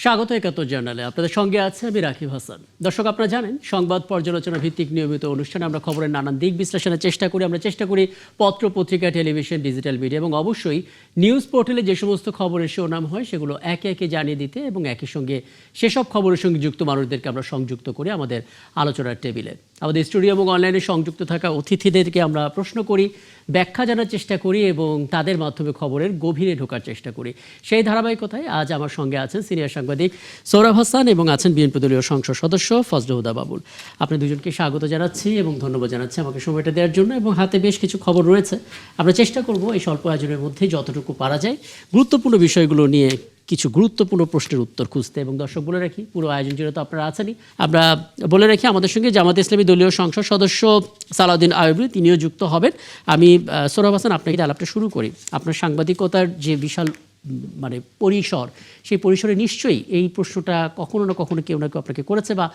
স্বাগত ৭১ জার্নালে। আপনাদের সঙ্গে আছে আমি রাকিব হাসান। দর্শক, আপনারা জানেন সংবাদ পর্যালোচনা ভিত্তিক নিয়মিত অনুষ্ঠানে আমরা খবরের নানান দিক বিশ্লেষণের চেষ্টা করি। আমরা চেষ্টা করি পত্র, পত্রিকা, টেলিভিশন, ডিজিটাল মিডিয়া এবং অবশ্যই নিউজ পোর্টালে যে সমস্ত খবরের শিরোনাম হয় সেগুলো একে একে জানিয়ে দিতে এবং একই সঙ্গে সেসব খবরের সঙ্গে যুক্ত মানুষদেরকে আমরা সংযুক্ত করি আমাদের আলোচনার টেবিলে। আমাদের স্টুডিও এবং অনলাইনে সংযুক্ত থাকা অতিথিদেরকে আমরা প্রশ্ন করি, ব্যাখ্যা জানার চেষ্টা করি এবং তাদের মাধ্যমে খবরের গভীরে ঢোকার চেষ্টা করি। সেই ধারাবাহিকতায় আজ আমার সঙ্গে আছেন সিনিয়র সাংবাদিক সৌরভ হাসান এবং আছেন বিএনপি দলীয় সংসদ সদস্য ফজলুল হুদা বাবুল। আপনার দুজনকে স্বাগত জানাচ্ছি এবং ধন্যবাদ জানাচ্ছি আমাকে সময়টা দেওয়ার জন্য। এবং হাতে বেশ কিছু খবর রয়েছে, আমরা চেষ্টা করব এই স্বল্প আয়োজনের মধ্যে যতটুকু পারা যায় গুরুত্বপূর্ণ বিষয়গুলো নিয়ে কিছু গুরুত্বপূর্ণ প্রশ্নের উত্তর খুঁজতে। এবং দর্শক, বলে রাখি পুরো আয়োজন জুড়ে তো আপনারা আছেনই। আমরা বলে রাখি আমাদের সঙ্গে জামাত ইসলামী দলীয় সংসদ সদস্য সালাউদ্দিন আইয়ুবী, তিনিও যুক্ত হবেন। আমি সৌরভ হাসান আপনাকে আলাপটা শুরু করি। আপনার সাংবাদিকতার যে বিশাল পরিসর, সেই পরিসরে নিশ্চয়ই এই প্রশ্নটা কখনো না কখনো কেউ না কেউ আপনাকে করেছে বা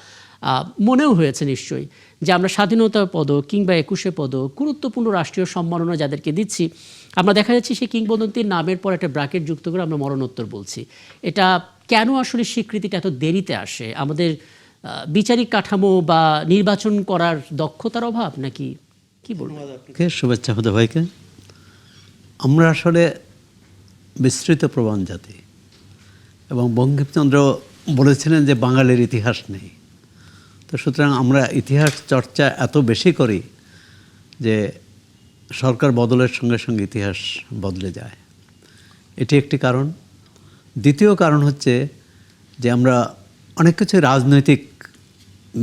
মনেও হয়েছে নিশ্চয়ই যে আমরা স্বাধীনতা পদক কিংবা ২১শে পদক, গুরুত্বপূর্ণ রাষ্ট্রীয় সম্মাননা যাদেরকে দিচ্ছি, আমরা দেখা যাচ্ছে সেই কিংবদন্তির নামের পর একটা ব্র্যাকেট যুক্ত করে আমরা মরণোত্তর বলছি। এটা কেন আসলে স্বীকৃতিটা এত দেরিতে আসে? আমাদের বিচারিক কাঠামো বা নির্বাচন করার দক্ষতার অভাব, নাকি কি বলবো? শুভেচ্ছা হুদা ভাইকে। আমরা আসলে বিস্তৃত প্রবণ জাতি এবং বঙ্কিমচন্দ্র বলেছিলেন যে বাঙালির ইতিহাস নেই। তো সুতরাং আমরা ইতিহাস চর্চা এত বেশি করি যে সরকার বদলের সঙ্গে সঙ্গে ইতিহাস বদলে যায়। এটি একটি কারণ। দ্বিতীয় কারণ হচ্ছে যে আমরা অনেক কিছু রাজনৈতিক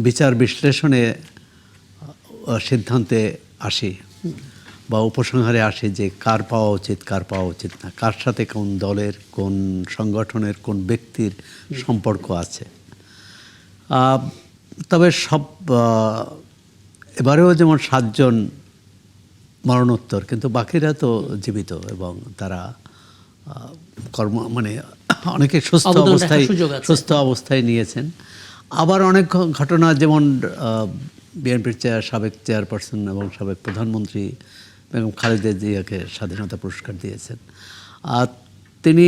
বিচার বিশ্লেষণে সিদ্ধান্তে আসি বা উপসংহারে আসে যে কার পাওয়া উচিত, কার পাওয়া উচিত না, কার সাথে কোন দলের, কোন সংগঠনের, কোন ব্যক্তির সম্পর্ক আছে। তবে এবারেও যেমন ৭ জন মরণোত্তর, কিন্তু বাকিরা তো জীবিত এবং তারা অনেকে সুস্থ অবস্থায় নিয়েছেন। আবার অনেক ঘটনা, যেমন বিএনপির সাবেক চেয়ারপারসন এবং সাবেক প্রধানমন্ত্রী বেগম খালেদা জিয়াকে স্বাধীনতা পুরস্কার দিয়েছেন। তিনি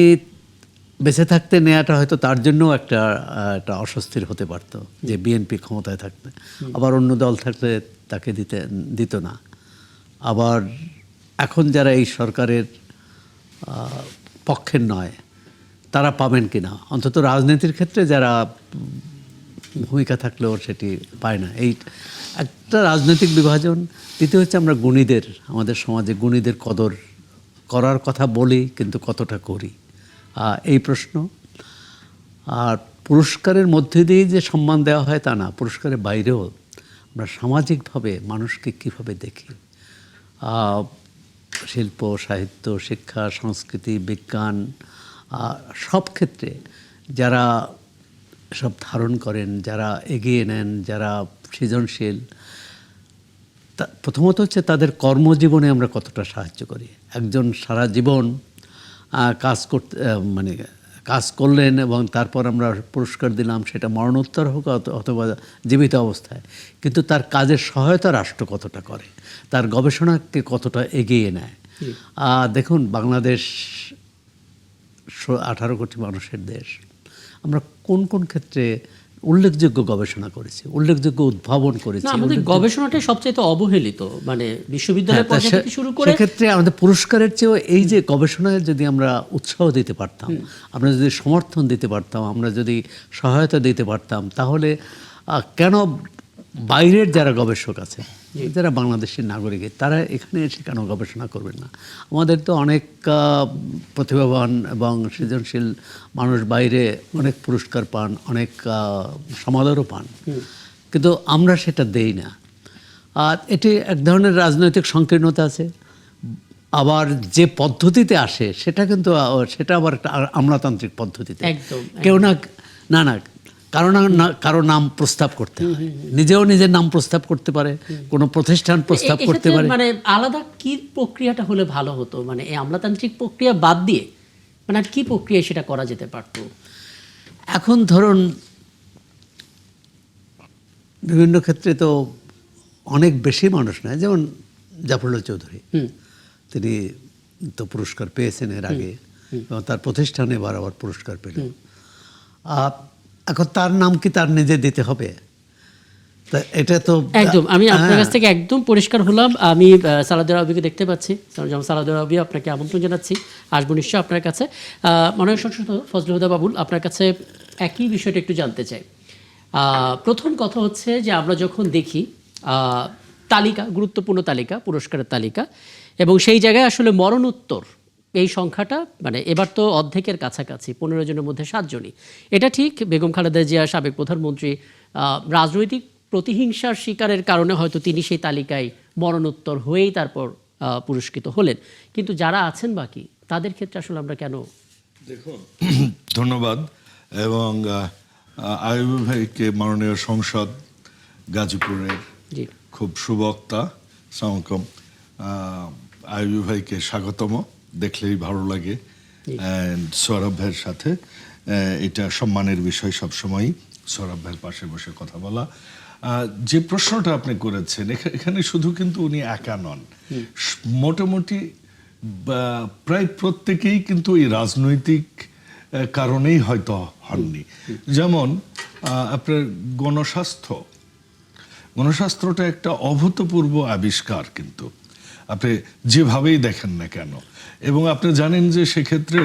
বেঁচে থাকতে নেওয়াটা হয়তো তার জন্যও একটা অস্বস্তির হতে পারত যে বিএনপি ক্ষমতায় থাকতে, আবার অন্য দল থাকলে তাকে দিত না। আবার এখন যারা এই সরকারের পক্ষের নয় তারা পাবেন কিনা, অন্তত রাজনীতির ক্ষেত্রে যারা ভূমিকা থাকলেও সেটি পায় না। এই একটা রাজনৈতিক বিভাজন। দ্বিতীয় হচ্ছে আমরা গুণীদের, আমাদের সমাজে গুণীদের কদর করার কথা বলি কিন্তু কতটা করি, এই প্রশ্ন। আর পুরস্কারের মধ্যে দিয়ে যে সম্মান দেওয়া হয় তা না, পুরস্কারের বাইরেও আমরা সামাজিকভাবে মানুষকে কীভাবে দেখি, শিল্প, সাহিত্য, শিক্ষা, সংস্কৃতি, বিজ্ঞান, সব ক্ষেত্রে যারা সব ধারণ করেন, যারা এগিয়ে নেন, যারা সৃজনশীল, প্রথমত হচ্ছে তাদের কর্মজীবনে আমরা কতটা সাহায্য করি। একজন সারা জীবন কাজ করলেন এবং তারপর আমরা পুরস্কার দিলাম, সেটা মরণোত্তর হোক অথবা জীবিত অবস্থায়, কিন্তু তার কাজের সহায়তা রাষ্ট্র কতটা করে, তার গবেষণাকে কতটা এগিয়ে নেয়। দেখুন, বাংলাদেশ 18 কোটি মানুষের দেশ। আমরা কোন কোন ক্ষেত্রে উল্লেখযোগ্য গবেষণা করেছি, উল্লেখযোগ্য উদ্ভাবন করেছি। আমাদের গবেষণাটাই সবচেয়ে অবহেলিত, বিশ্ববিদ্যালয় পর্যায়ে থেকে শুরু করে। সেক্ষেত্রে আমাদের পুরস্কারের চেয়েও এই যে গবেষণায় যদি আমরা উৎসাহ দিতে পারতাম, আমরা যদি সমর্থন দিতে পারতাম, আমরা যদি সহায়তা দিতে পারতাম, তাহলে কেন বাইরের যারা গবেষক আছে, যারা বাংলাদেশের নাগরিক, তারা এখানে এসে কেন গবেষণা করবেন না? আমাদের তো অনেক প্রতিভাবান এবং সৃজনশীল মানুষ বাইরে অনেক পুরস্কার পান, অনেক সমাদরও পান, কিন্তু আমরা সেটা দেই না। আর এটি এক ধরনের রাজনৈতিক সংকীর্ণতা আছে। আবার যে পদ্ধতিতে আসে সেটা কিন্তু সেটা আবার একটা আমলাতান্ত্রিক পদ্ধতিতে। কেউ না কারো নাম প্রস্তাব করতে হয়, নিজেও নিজের নাম প্রস্তাব করতে পারে, কোনো প্রতিষ্ঠান প্রস্তাব করতে পারে। আলাদা কি প্রক্রিয়াটা হলে ভালো হতো? এই আমলাতান্ত্রিক প্রক্রিয়া বাদ দিয়ে আর কি প্রক্রিয়া সেটা করা যেতে পারত? এখন ধরুন, বিভিন্ন ক্ষেত্রে তো অনেক বেশি মানুষ নয়, যেমন জাফরুল্লাহ চৌধুরী, তিনি তো পুরস্কার পেয়েছেন এর আগে এবং তার প্রতিষ্ঠানে বারবার পুরস্কার পেলেন। এখন তার নাম কি তার নিজে দিতে হবে? তা এটা তো একদম, আমি আপনার কাছ থেকে একদম পরিষ্কার হলাম। আমি সালাউদ্দিন রাবিকে দেখতে পাচ্ছি, যেমন সালাউদ্দিন রাবি, আপনাকে আমন্ত্রণ জানাচ্ছি, আসবো নিশ্চয় আপনার কাছে। মাননীয় সংসদ ফজলুল হুদা বাবুল, আপনার কাছে একই বিষয়টা একটু জানতে চাই। প্রথম কথা হচ্ছে যে আমরা যখন দেখি তালিকা, গুরুত্বপূর্ণ তালিকা, পুরস্কারের তালিকা, এবং সেই জায়গায় আসলে মরণোত্তর এই সংখ্যাটা মানে এবার তো অর্ধেকের কাছাকাছি, 15 জনের মধ্যে 7 জনই। এটা ঠিক, বেগম খালেদা জিয়া সাবেক প্রধানমন্ত্রী রাজনৈতিক প্রতিহিংসার শিকারের কারণে হয়তো তিনি সেই তালিকায় মরণোত্তর হয়েই তারপর পুরস্কৃত হলেন, কিন্তু যারা আছেন বাকি তাদের ক্ষেত্রে আসলে আমরা কেন? দেখুন, ধন্যবাদ। এবং আইয়ুব ভাইকে মাননীয় সংসদ গাজীপুরের জি, খুব সুবক্তা, সালামালাইকুম, আইয়ুব ভাইকে স্বাগতম, দেখলেই ভালো লাগে। অ্যান্ড সৌরভ ভাইয়ের সাথে এটা সম্মানের বিষয় সবসময়ই, সৌরভ ভাইয়ের পাশে বসে কথা বলা। যে প্রশ্নটা আপনি করেছেন, এখানে শুধু কিন্তু উনি একা নন, মোটামুটি প্রায় প্রত্যেকেই কিন্তু এই রাজনৈতিক কারণেই হয়তো হননি। যেমন আপনার গণস্বাস্থ্যটা একটা অভূতপূর্ব আবিষ্কার, কিন্তু আপনি যেভাবেই দেখেন না কেন। এবং আপনি জানেন যে সেক্ষেত্রে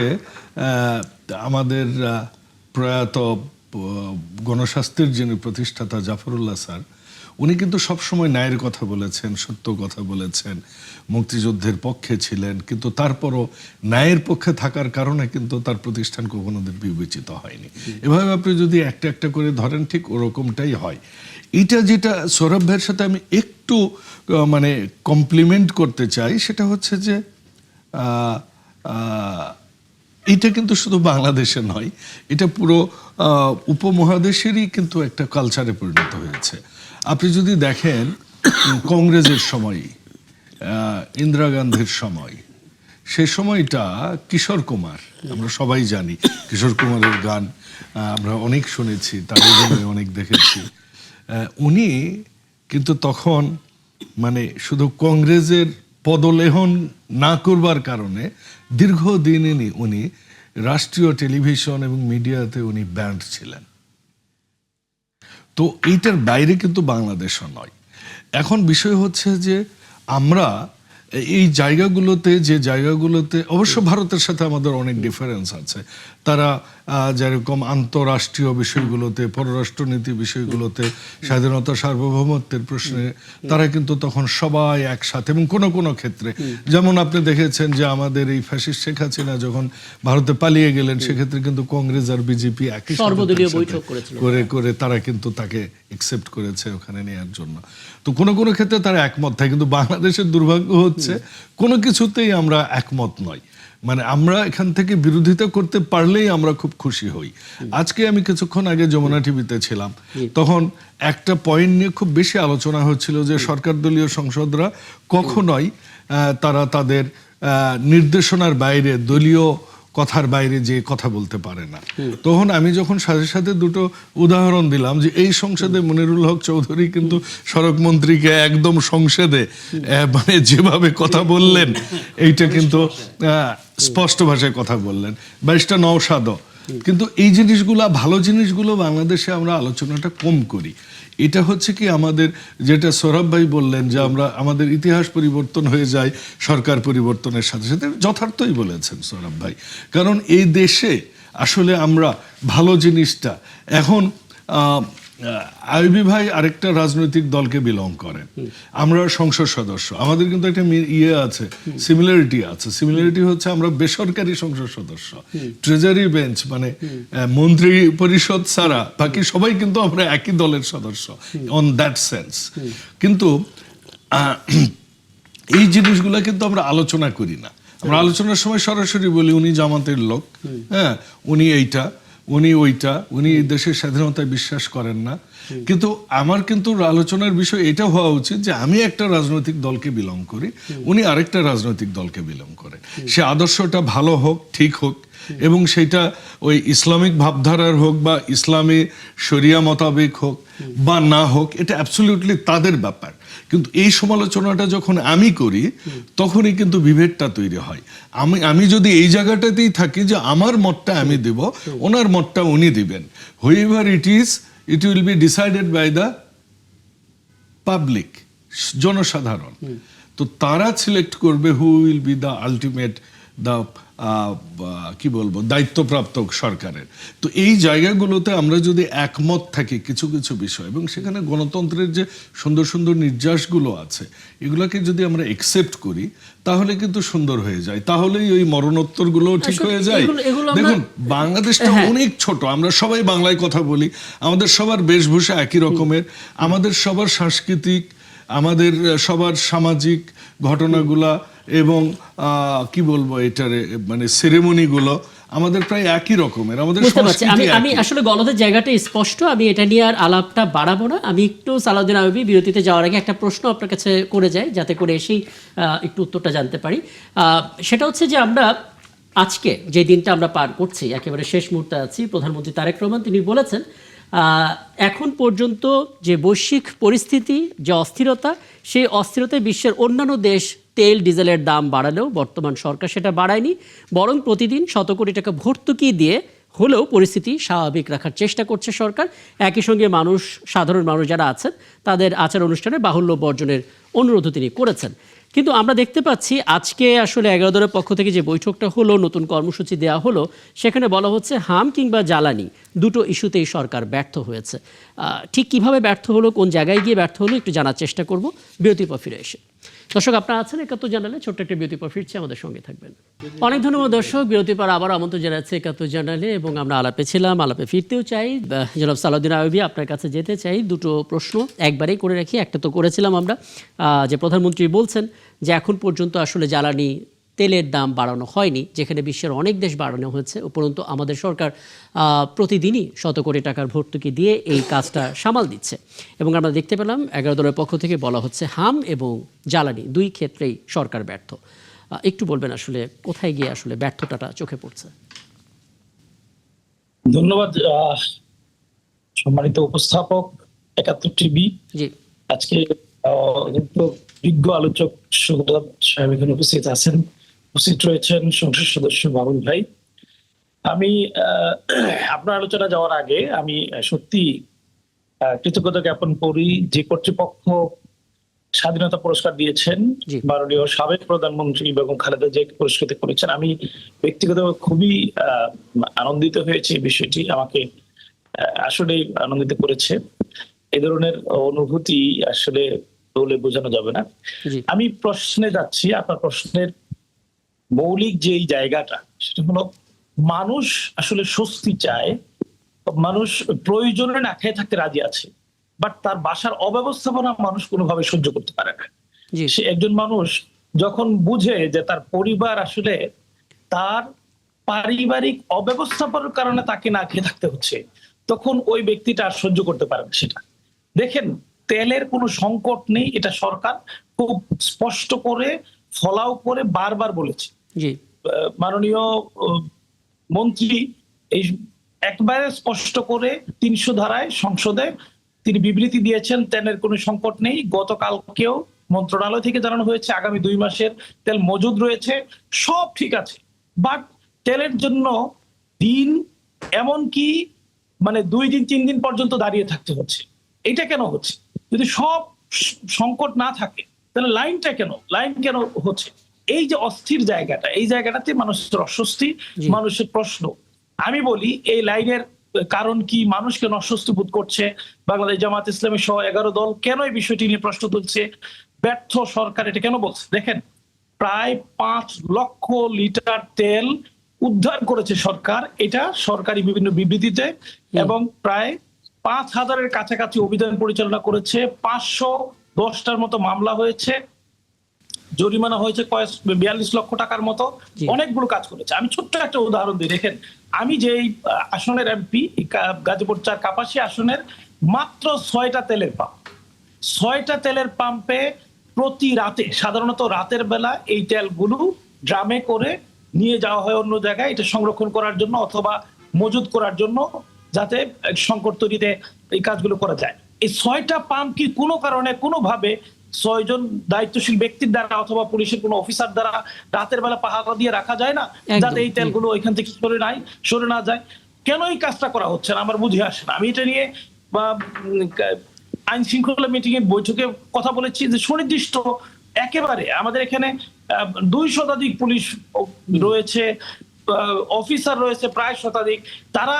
আমাদের প্রয়াত গণস্বাস্থ্যের যিনি প্রতিষ্ঠাতা জাফরুল্লাহ স্যার, উনি কিন্তু সবসময় ন্যায়ের কথা বলেছেন, সত্য কথা বলেছেন, মুক্তিযুদ্ধের পক্ষে ছিলেন, কিন্তু তারপরও ন্যায়ের পক্ষে থাকার কারণে কিন্তু তার প্রতিষ্ঠান কখনো বিবেচিত হয়নি। এভাবে আপনি যদি একটা একটা করে ধরেন, ঠিক ওরকমটাই হয়। এটা যেটা সৌরভ ভাইয়ের সাথে আমি একটু মানে কমপ্লিমেন্ট করতে চাই, সেটা হচ্ছে যে এটা কিন্তু শুধু বাংলাদেশে নয়, এটা পুরো উপমহাদেশেরই কিন্তু একটা কালচারে পরিণত হয়েছে। আপনি যদি দেখেন কংগ্রেসের সময়, ইন্দিরা গান্ধীর সময়, সে সময়টা কিশোর কুমার, আমরা সবাই জানি কিশোর কুমারের গান আমরা অনেক শুনেছি, তার অনেক দেখেছি। উনি কিন্তু তখন মানে শুধু কংগ্রেসের পদলেহন না করবার কারণে দীর্ঘদিন উনি রাষ্ট্রীয় টেলিভিশন এবং মিডিয়াতে উনি ব্যান্ড ছিলেন। তো এইটার বাইরে কিন্তু বাংলাদেশও নয়। এখন বিষয় হচ্ছে যে আমরা এই জায়গাগুলোতে অবশ্য ভারতের সাথে আমাদের অনেক ডিফারেন্স আছে। তারা যেরকম আন্তঃরাষ্ট্রীয় বিষয়গুলোতে, পররাষ্ট্রনীতি বিষয়গুলোতে, স্বাধীনতা সার্বভৌমত্বের প্রশ্নে তারা কিন্তু তখন সবাই একসাথে, এবং কোনো কোনো ক্ষেত্রে যেমন আপনি দেখেছেন যে আমাদের এই ফ্যাসিস্ট শেখ হাসিনা যখন ভারতে পালিয়ে গেলেন, সেক্ষেত্রে কিন্তু কংগ্রেস আর বিজেপি একই সর্বদলীয় বৈঠক করে তারা কিন্তু তাকে একসেপ্ট করেছে ওখানে নেওয়ার জন্য। তো কোনো কোনো ক্ষেত্রে তারা একমত থাকে, কিন্তু বাংলাদেশের দুর্ভাগ্য হচ্ছে কোনো কিছুতেই আমরা একমত নই। মানে আমরা এখান থেকে বিরোধিতা করতে পারলেই আমরা খুব খুশি হই। আজকে আমি কিছুক্ষণ আগে যমুনা টিভিতে ছিলাম, তখন একটা পয়েন্ট নিয়ে খুব বেশি আলোচনা হচ্ছিল যে সরকার দলীয় সংসদরা কখনোই তারা তাদের নির্দেশনার বাইরে, দলীয় কথার বাইরে যে কথা বলতে পারে না। তখন আমি যখন সাথে সাথে দুটো উদাহরণ দিলাম যে এই সংসদে মনিরুল হক চৌধুরী কিন্তু সড়ক মন্ত্রীকে একদম সংসদে মানে যেভাবে কথা বললেন, এইটা কিন্তু স্পষ্ট ভাষায় কথা বললেন। ব্যারিস্টার নওশাদও কিন্তু এই জিনিসগুলো, ভালো জিনিসগুলো বাংলাদেশে আমরা আলোচনাটা কম করি। এটা হচ্ছে কি আমাদের, যেটা সৌরভ ভাই বললেন যে আমাদের ইতিহাস পরিবর্তন হয়ে যায় সরকার পরিবর্তনের সাথে সাথে, যথার্থই বলেছেন সৌরভ ভাই। কারণ এই দেশে আসলে আমরা ভালো জিনিসটা এখন আইবি ভাই আরেকটা রাজনৈতিক দলকে বিলং করেন, আমরা সংসদ সদস্য, আমাদের কিন্তু একটা আছে, সিমিলারিটি হচ্ছে আমরা বেসরকারি সংসদ সদস্য, ট্রেজারি বেঞ্চ মানে মন্ত্রী পরিষদ ছাড়া বাকি সবাই কিন্তু আমরা একই দলের সদস্য অন দ্যাট সেন্স। কিন্তু এই জিনিসগুলো কিন্তু আমরা আলোচনা করি না। আমরা আলোচনার সময় সরাসরি বলি উনি জামাতের লোক, হ্যাঁ উনি এইটা, উনি ওইটা, উনি এই দেশের স্বাধীনতায় বিশ্বাস করেন না। কিন্তু আমার কিন্তু আলোচনার বিষয় এটা হওয়া উচিত যে আমি একটা রাজনৈতিক দলকে বিলং করি, উনি আরেকটা রাজনৈতিক দলকে বিলং করেন। সে আদর্শটা ভালো হোক, ঠিক হোক, এবং সেটা ওই ইসলামিক ভাবধারার হোক বা ইসলামী শরিয়া মোতাবেক হোক বা না হোক, এটা অ্যাবসলিউটলি তাদের ব্যাপার। কিন্তু এই সমালোচনাটা যখন আমি করি তখনই কিন্তু বিভেদটা তৈরি হয়। আমি যদি এই জায়গাটাতেই থাকি যে আমার মতটা আমি দেব, ওনার মতটা উনি দিবেন, whoever it will be decided by the public, জনসাধারণ। তো তারা সিলেক্ট করবে who will be the ultimate the কি বলবো দায়িত্বপ্রাপ্ত সরকারের। তো এই জায়গাগুলোতে আমরা যদি একমত থাকি কিছু কিছু বিষয়, এবং সেখানে গণতন্ত্রের যে সুন্দর সুন্দর নির্যাসগুলো আছে এগুলোকে যদি আমরা একসেপ্ট করি তাহলে কিন্তু সুন্দর হয়ে যায়, তাহলেই ওই মরণোত্তরগুলো ঠিক হয়ে যায়। দেখুন, বাংলাদেশটা অনেক ছোট, আমরা সবাই বাংলায় কথা বলি, আমাদের সবার বেশভূষা একই রকমের, আমাদের সবার সাংস্কৃতিক, আমাদের সবার সামাজিক ঘটনাগুলা এবং কি বলবো এটারে মানে সেরেমনিগুলো আমাদের প্রায় একই রকমের, আমাদের আমি আসলে গলদের জায়গাটা স্পষ্ট, আমি এটা নিয়ে আর আলাপটা বাড়াবো না। আমি একটু সালাউদ্দিন আইয়ুবী বিরতিতে যাওয়ার আগে একটা প্রশ্ন আপনার কাছে করে যাই, যাতে করে এসেই একটু উত্তরটা জানতে পারি। সেটা হচ্ছে যে আমরা আজকে যে দিনটা আমরা পার করছি, একেবারে শেষ মুহূর্তে আছি, প্রধানমন্ত্রী তারেক রহমান তিনি বলেছেন এখন পর্যন্ত যে বৈশ্বিক পরিস্থিতি, যে অস্থিরতা, সেই অস্থিরতায় বিশ্বের অন্যান্য দেশ তেল ডিজেলের দাম বাড়ালেও বর্তমান সরকার সেটা বাড়ায়নি, বরং প্রতিদিন শত কোটি টাকা ভর্তুকি দিয়ে হলেও পরিস্থিতি স্বাভাবিক রাখার চেষ্টা করছে সরকার। একই সঙ্গে সাধারণ মানুষ যারা আছেন তাদের আচার অনুষ্ঠানে বাহুল্য বর্জনের অনুরোধও তিনি করেছেন। কিন্তু আমরা দেখতে পাচ্ছি আজকে আসলে 11 দলের পক্ষ থেকে যে বৈঠকটা হলো, নতুন কর্মসূচি দেওয়া হলো, সেখানে বলা হচ্ছে হাম কিংবা জ্বালানি দুটো ইস্যুতেই সরকার ব্যর্থ হয়েছে। ঠিক কিভাবে ব্যর্থ হলো, কোন জায়গায় গিয়ে ব্যর্থ হলো, একটু জানার চেষ্টা করব বিরতির পর ফিরে এসে। দর্শক, আপনারা আছেন 71 জানালে, ছোট্ট একটা বিরতির পর ফিরছি, আমাদের সঙ্গে থাকবেন। অনেক ধন্যবাদ দর্শক, বিরতির পর আবার আমন্ত্রণ জানাচ্ছি 71 জানালে, এবং আমরা আলাপে ছিলাম, আলাপে ফিরতেও চাই। জনাব সালাউদ্দিন আইয়ুবী, আপনার কাছে যেতে চাই। দুটো প্রশ্ন একবারেই করে রাখি। একটা তো করেছিলাম আমরা, যে প্রধানমন্ত্রী বলছেন যে এখন পর্যন্ত আসলে জ্বালানি তেলের দাম বাড়ানো হয়নি, যেখানে বিশ্বের অনেক দেশ বাড়ানো হয়েছে, উপরন্তু আমাদের সরকার প্রতিদিনই শত কোটি টাকার ভর্তুকি দিয়ে এই কাজটা সামাল দিচ্ছে। এবং আমরা দেখতে পেলাম 11 দলের পক্ষ থেকে বলা হচ্ছে হাম এবং জ্বালানি দুই ক্ষেত্রেই সরকার ব্যর্থ। একটু বলবেন আসলে কোথায় গিয়ে আসলে ব্যর্থতাটা চোখে পড়ছে? ধন্যবাদ সম্মানিত উপস্থাপক 71 টিভি। জি, আজকে বিজ্ঞ আলোচক সুগত সাহেব এখানে উপস্থিত আছেন, উপস্থিত রয়েছেন সংসদ সদস্য বাবুল ভাই। আমি আপনার আলোচনা যাওয়ার আগে আমি সত্যি কৃতজ্ঞতা জ্ঞাপন করি যে কর্তৃপক্ষ স্বাধীনতা পুরস্কার দিয়েছেন, মাননীয় সাবেক প্রধানমন্ত্রী বেগম খালেদা জিয়াকে পুরস্কৃত করেছেন। আমি ব্যক্তিগতভাবে খুবই আনন্দিত হয়েছি, বিষয়টি আমাকে আসলে আনন্দিত করেছে। এই ধরনের অনুভূতি আসলে বলে বোঝানো যাবে না। আমি প্রশ্নে যাচ্ছি। আপনার প্রশ্নের মৌলিক যেই জায়গাটা, সেটা হলো মানুষ আসলে স্বস্তি চায়, মানুষ প্রয়োজনে না খেয়ে থাকতে রাজি আছে, বাট তার বাসার অব্যবস্থাপনা মানুষ কোনোভাবে সহ্য করতে পারে না। সে একজন মানুষ যখন বুঝে যে তার পরিবার আসলে তার পারিবারিক অব্যবস্থাপনার কারণে তাকে না খেয়ে থাকতে হচ্ছে, তখন ওই ব্যক্তিটা আর সহ্য করতে পারে না সেটা। দেখেন, তেলের কোনো সংকট নেই, এটা সরকার খুব স্পষ্ট করে ফলাও করে বারবার বলেছে। মাননীয় মন্ত্রী এই একবারে স্পষ্ট করে 300 ধারায় সংসদে তিনি বিবৃতি দিয়েছেন, তেলের কোনো সংকট নেই। গতকালকেও মন্ত্রণালয় থেকে জানানো হয়েছে আগামী 2 মাসের তেল মজুদ রয়েছে, সব ঠিক আছে। বাট তেলের জন্য দিন এমনকি মানে 2 দিন 3 দিন পর্যন্ত দাঁড়িয়ে থাকতে হচ্ছে। এটা কেন হচ্ছে? যদি সব সংকট না থাকে তাহলে লাইন কেন হচ্ছে? এই যে অস্থির জায়গাটা, এই জায়গাটাতে মানুষের অস্বস্তি, মানুষের প্রশ্ন। আমি বলি এই লাইনের কারণ কি, মানুষ কেন অস্বস্তি বোধ করছে, বাংলাদেশ জামাত ইসলামী সহ 11 দল কেন এই বিষয়টি নিয়ে প্রশ্ন তুলছে, ব্যর্থ সরকার এটা কেন বলছে? দেখেন, প্রায় 5 লক্ষ লিটার তেল উদ্ধার করেছে সরকার, এটা সরকারি বিভিন্ন বিবৃতিতে, এবং প্রায় 5000-এর কাছাকাছি অভিযান পরিচালনা করেছে, 510টার মতো মামলা হয়েছে, জরিমানা হয়েছে 42 লক্ষ টাকার মতো, অনেকগুলো কাজ করেছে। আমি ছোট্ট একটা উদাহরণ দিই। দেখেন, আমি যেই আসনের এমপি, গাজীপুর 4 কাপাসী আসনের, মাত্র 6টা তেলের পাম্প, 6টা তেলের পাম্পে প্রতি রাতে, সাধারণত রাতের বেলা এই তেলগুলো ড্রামে করে নিয়ে যাওয়া হয় অন্য জায়গায়, এটা সংরক্ষণ করার জন্য অথবা মজুত করার জন্য, যাতে সংকট তৈরিতে এই কাজগুলো করা যায়। এই 6টা পাম্প কি কোনো কারণে কোনোভাবে 6 জন দায়িত্বশীল ব্যক্তির দ্বারা অথবা পুলিশের কোনো অফিসার দ্বারা রাতের বেলা পাহারা দিয়ে রাখা যায় না, একদম, যাতে এই তেলগুলো ওইখান থেকে সরে না যায়? কেন এই কাজটা করা হচ্ছে না আমার বুঝে আসে না। আমি এটা নিয়ে বা আইন শৃঙ্খলা মিটিং এর বৈঠকে কথা বলেছি যে সুনির্দিষ্ট একেবারে আমাদের এখানে 200 শতাধিক পুলিশ রয়েছে, অফিসার রয়েছে প্রায় শতাধিক, তারা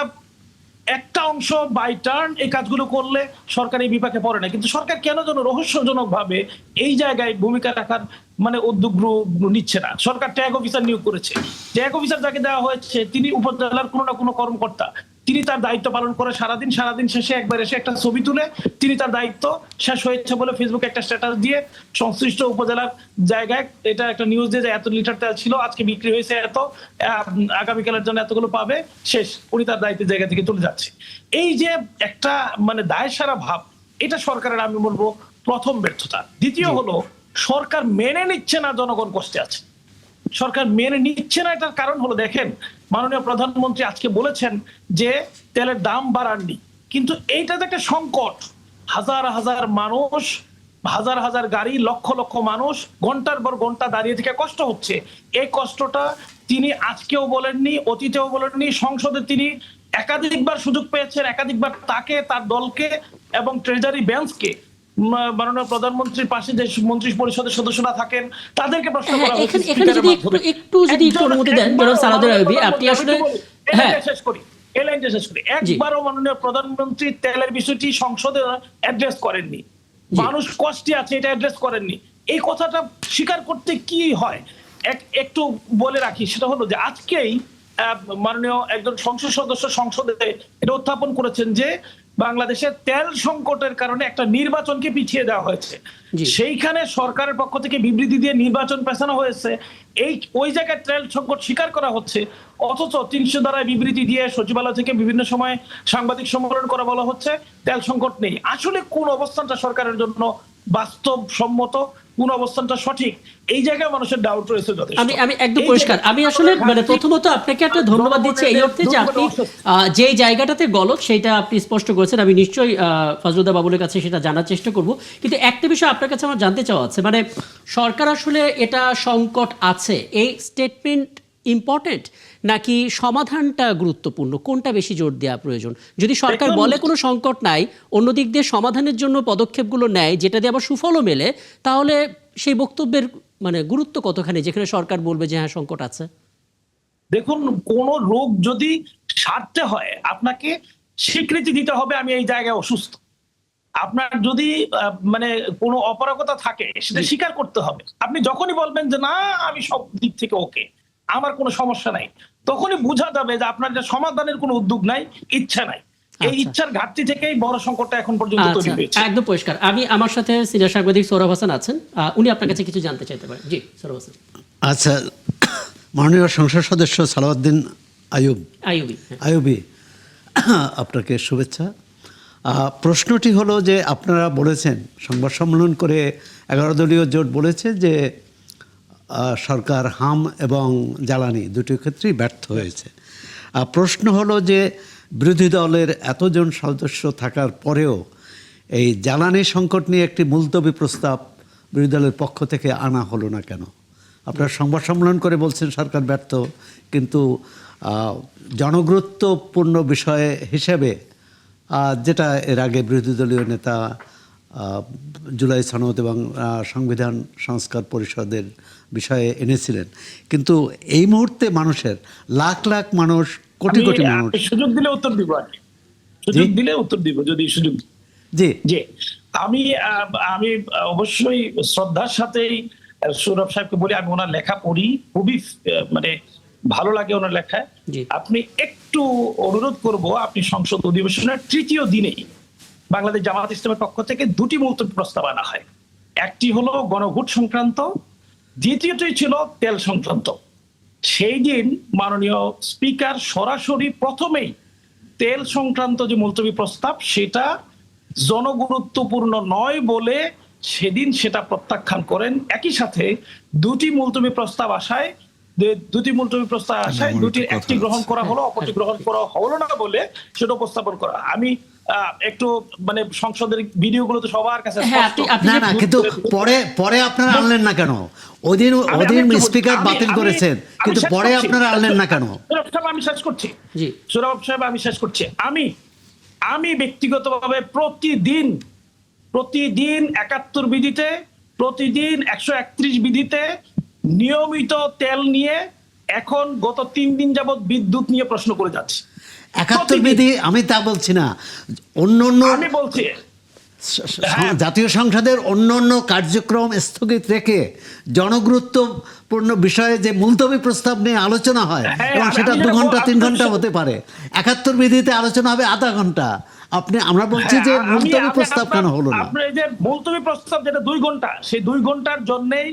একটা অংশ বাই টার্ন এই কাজগুলো করলে সরকার এই বিপাকে পড়ে না, কিন্তু সরকার কেন যেন রহস্যজনক ভাবে এই জায়গায় ভূমিকা রাখার মানে উদ্যোগ নিচ্ছে না। সরকার ট্যাগ অফিসার নিয়োগ করেছে, ট্যাগ অফিসার যাকে দেওয়া হয়েছে তিনি উপজেলার কোনো না কোনো কর্মকর্তা, তিনি তার দায়িত্ব পালন করে সারাদিন শেষে একবার এসে একটা ছবি তুলে তিনি তার দায়িত্ব শেষ হয়েছে বলে ফেসবুকে একটা স্ট্যাটাস দিয়ে সংশ্লিষ্ট উপজেলার জায়গায় এটা একটা নিউজ দিয়ে যে এত লিটার তেল ছিল, আজকে বিক্রি হয়েছে এত, আগামীকালের জন্য এতগুলো পাবে, শেষ, উনি তার দায়িত্বের জায়গা থেকে চলে যাচ্ছে। এই যে একটা মানে দায়সারা ভাব, এটা সরকারের আমি বলবো প্রথম ব্যর্থতা। দ্বিতীয় হলো সরকার মেনে নিচ্ছে না জনগণ কষ্টে আছে। সরকার মেনে নিচ্ছে না, এটার কারণ হলো দেখেন, মাননীয় প্রধানমন্ত্রী আজকে বলেছেন যে তেলের দাম বাড়াননি, কিন্তু এইটা তো একটা সংকট। হাজার হাজার মানুষ, হাজার হাজার গাড়ি, লক্ষ লক্ষ মানুষ ঘন্টার পর ঘন্টা দাঁড়িয়ে থেকে কষ্ট হচ্ছে। এই কষ্টটা তিনি আজকেও বলেননি, অতীতেও বলেননি, সংসদে তিনি একাধিকবার সুযোগ পেয়েছেন, একাধিকবার তাকে, তার দলকে এবং ট্রেজারি বেঞ্চকে, মাননীয় প্রধানমন্ত্রীর পাশে যে মন্ত্রী পরিষদের সদস্যরা থাকেন তাদেরকে প্রশ্ন করা হয়েছে। এখানে যদি একটু অনুমতি দেন জনাব সালাউদ্দিন আইয়ুবী, আপনি আসলে শেষ করি। একবারও মাননীয় প্রধানমন্ত্রী তেলের বিষয়টি সংসদে অ্যাড্রেস করেননি, মানুষ কষ্টে আছে এটা অ্যাড্রেস করেননি। এই কথাটা স্বীকার করতে কি হয় একটু বলে রাখি, সেটা হলো যে আজকেই মাননীয় একজন সংসদ সদস্য সংসদে এটা উত্থাপন করেছেন যে বাংলাদেশের তেল সংকটের কারণে একটা নির্বাচনকে পিছিয়ে দেওয়া হয়েছে, সেইখানে সরকারের পক্ষ থেকে বিবৃতি দিয়ে নির্বাচন পেছানো হয়েছে। ওই জায়গায় তেল সংকট স্বীকার করা হচ্ছে, অথচ 300 ধারায় বিবৃতি দিয়ে সচিবালয় থেকে বিভিন্ন সময় সাংবাদিক সম্মেলন করা বলা হচ্ছে তেল সংকট নেই। আসলে কোন অবস্থানটা সরকারের জন্য বাস্তবসম্মত, কোন অবস্থানটা সঠিক, এই জায়গায় মানুষের ডাউট রয়েছে যথেষ্ট। আমি একদম পরিষ্কার। আমি আসলে মানে প্রথমত আপনাকে একটা ধন্যবাদ দিচ্ছি এই অর্থে যে আপনি যে জায়গাটাতে গলত সেটা আপনি স্পষ্ট করেছেন। আমি নিশ্চয়ই ফজলুদ্দা বাবুলের কাছে সেটা জানার চেষ্টা করব, কিন্তু একটা বিষয় আপনার কাছে আমার জানতে চাওয়া আছে, মানে সরকার আসলে এটা সংকট আছে এই স্টেটমেন্ট ইম্পর্টেন্ট নাকি সমাধানটা গুরুত্বপূর্ণ, কোনটা বেশি জোর দেওয়া প্রয়োজন? যদি সরকার বলে কোনো সংকট নাই, অন্য দিক দিয়ে সমাধানের জন্য পদক্ষেপগুলো নেয় যেটা দিয়ে আবার সুফলও মেলে, তাহলে সেই বক্তব্যের মানে গুরুত্ব কতখানি যেখানে সরকার বলবে যে হ্যাঁ সংকট আছে? দেখুন, কোন রোগ যদি সারতে হয় আপনাকে স্বীকৃতি দিতে হবে আমি এই জায়গায় অসুস্থ। আপনার যদি মানে কোনো অপারগতা থাকে সেটা স্বীকার করতে হবে। আপনি যখনই বলবেন যে না আমি সব দিক থেকে ওকে, আমার কোনো সমস্যা নাই, তখনই বোঝা যাবে যে আপনার যে সমাধানের কোনো উদ্যোগ নাই, ইচ্ছা নাই। এই ইচ্ছার ঘাটতি থেকেই বড় সংকটটা এখন পর্যন্ত তৈরি হয়েছে। একদম পরিষ্কার। আমি আমার সাথে সিনিয়র সাংবাদিক সৌরভ হাসান আছেন, উনি আপনার কাছে কিছু জানতে চাইতে পারেন। জি সৌরভ হাসান। আচ্ছা, মাননীয় সংসদ সদস্য সালাউদ্দিন আইয়ুবী, আপনাকে শুভেচ্ছা। প্রশ্নটি হলো যে আপনারা বলেছেন সংবাদ সম্মেলন করে 11 দলীয় জোট বলেছে যে সরকার হাম এবং জ্বালানি দুটি ক্ষেত্রেই ব্যর্থ হয়েছে। প্রশ্ন হলো যে বিরোধী দলের এতজন সদস্য থাকার পরেও এই জ্বালানি সংকট নিয়ে একটি মুলতবি প্রস্তাব বিরোধী দলের পক্ষ থেকে আনা হলো না কেন? আপনারা সংবাদ সম্মেলন করে বলছেন সরকার ব্যর্থ, কিন্তু জনগুরুত্বপূর্ণ বিষয় হিসেবে যেটা এর আগে বিরোধী দলীয় নেতা জুলাই সনদ এবং সংবিধান সংস্কার পরিষদের বিষয়ে এনেছিলেন, কিন্তু এই মুহূর্তে মানুষের লাখ লাখ মানুষ, কোটি কোটি মানুষ, সুযোগ দিলে উত্তর দিব, সুযোগ দিলে উত্তর দিব যদি সুযোগ। জি আমি অবশ্যই শ্রদ্ধার সাথেই সৌরভ সাহেবকে বলি, আমি ওনার লেখা পড়ি, খুবই মানে ভালো লাগে ওনার লেখায়। আপনি একটু অনুরোধ করব, আপনি সংসদ অধিবেশনের তৃতীয় দিনেই বাংলাদেশ জামায়াত ইসলামের পক্ষ থেকে 2টি মুলতবি প্রস্তাব আনা হয়। একটি হলো গণভোট সংক্রান্ত, দ্বিতীয়টি ছিল তেল সংক্রান্ত। সেই দিন মাননীয় স্পিকার সরাসরি প্রথমেই তেল সংক্রান্ত যে মুলতবি প্রস্তাব সেটা জনগুরুত্বপূর্ণ নয় বলে সেদিন সেটা প্রত্যাখ্যান করেন। একই সাথে 2টি মুলতবি প্রস্তাব আসায় দুটি মুলতবি প্রস্তাব আসায় আমার দুটির একটু কথা একটি গ্রহণ আছে। করা হলো, অপরটি গ্রহণ করা হলো না বলে সেটা উপস্থাপন করা। আমি একটু মানে সংসদের ভিডিওগুলো তো সবার কাছে হ্যাঁ, স্পষ্ট। আপনি না যে না, কিন্তু পরে আপনারা আনলেন না কেন? ওদিন আমি একটু বলি। স্পিকার বাতিল করেছেন, কিন্তু শেষ পরে করছি। আপনারা আনলেন না কেন? সোহরাব সাহেব, আমি শেষ করছি। জি। সোহরাব সাহেব, আমি শেষ করছি। আমি ব্যক্তিগতভাবে প্রতিদিন 71 বিধিতে, প্রতিদিন 131 বিধিতে নিয়মিত তেল নিয়ে এখন গত 3 দিন যাবত বিদ্যুৎ নিয়ে প্রশ্ন করে যাচ্ছি। 71 বিধি আমি তা বলছি না, অন্য আমি বলছি জাতীয় সংসদের অন্য কার্যক্রম স্থগিত রেখে জনগুরুত্বপূর্ণ বিষয়ে যে মুলতবি প্রস্তাব নিয়ে আলোচনা হয়, হ্যাঁ, এবং আমি সেটা যেটা 2 ঘন্টা 3 ঘন্টা বলছি- হতে পারে, 71 বিধিতে আলোচনা হবে আধা ঘন্টা। আমরা বলছি যে হ্যাঁ, মুলতবি প্রস্তাব কেন হলো না? আপনার এই যে মুলতবি প্রস্তাব যেটা 2 ঘন্টা, সেই 2 ঘন্টার জন্যই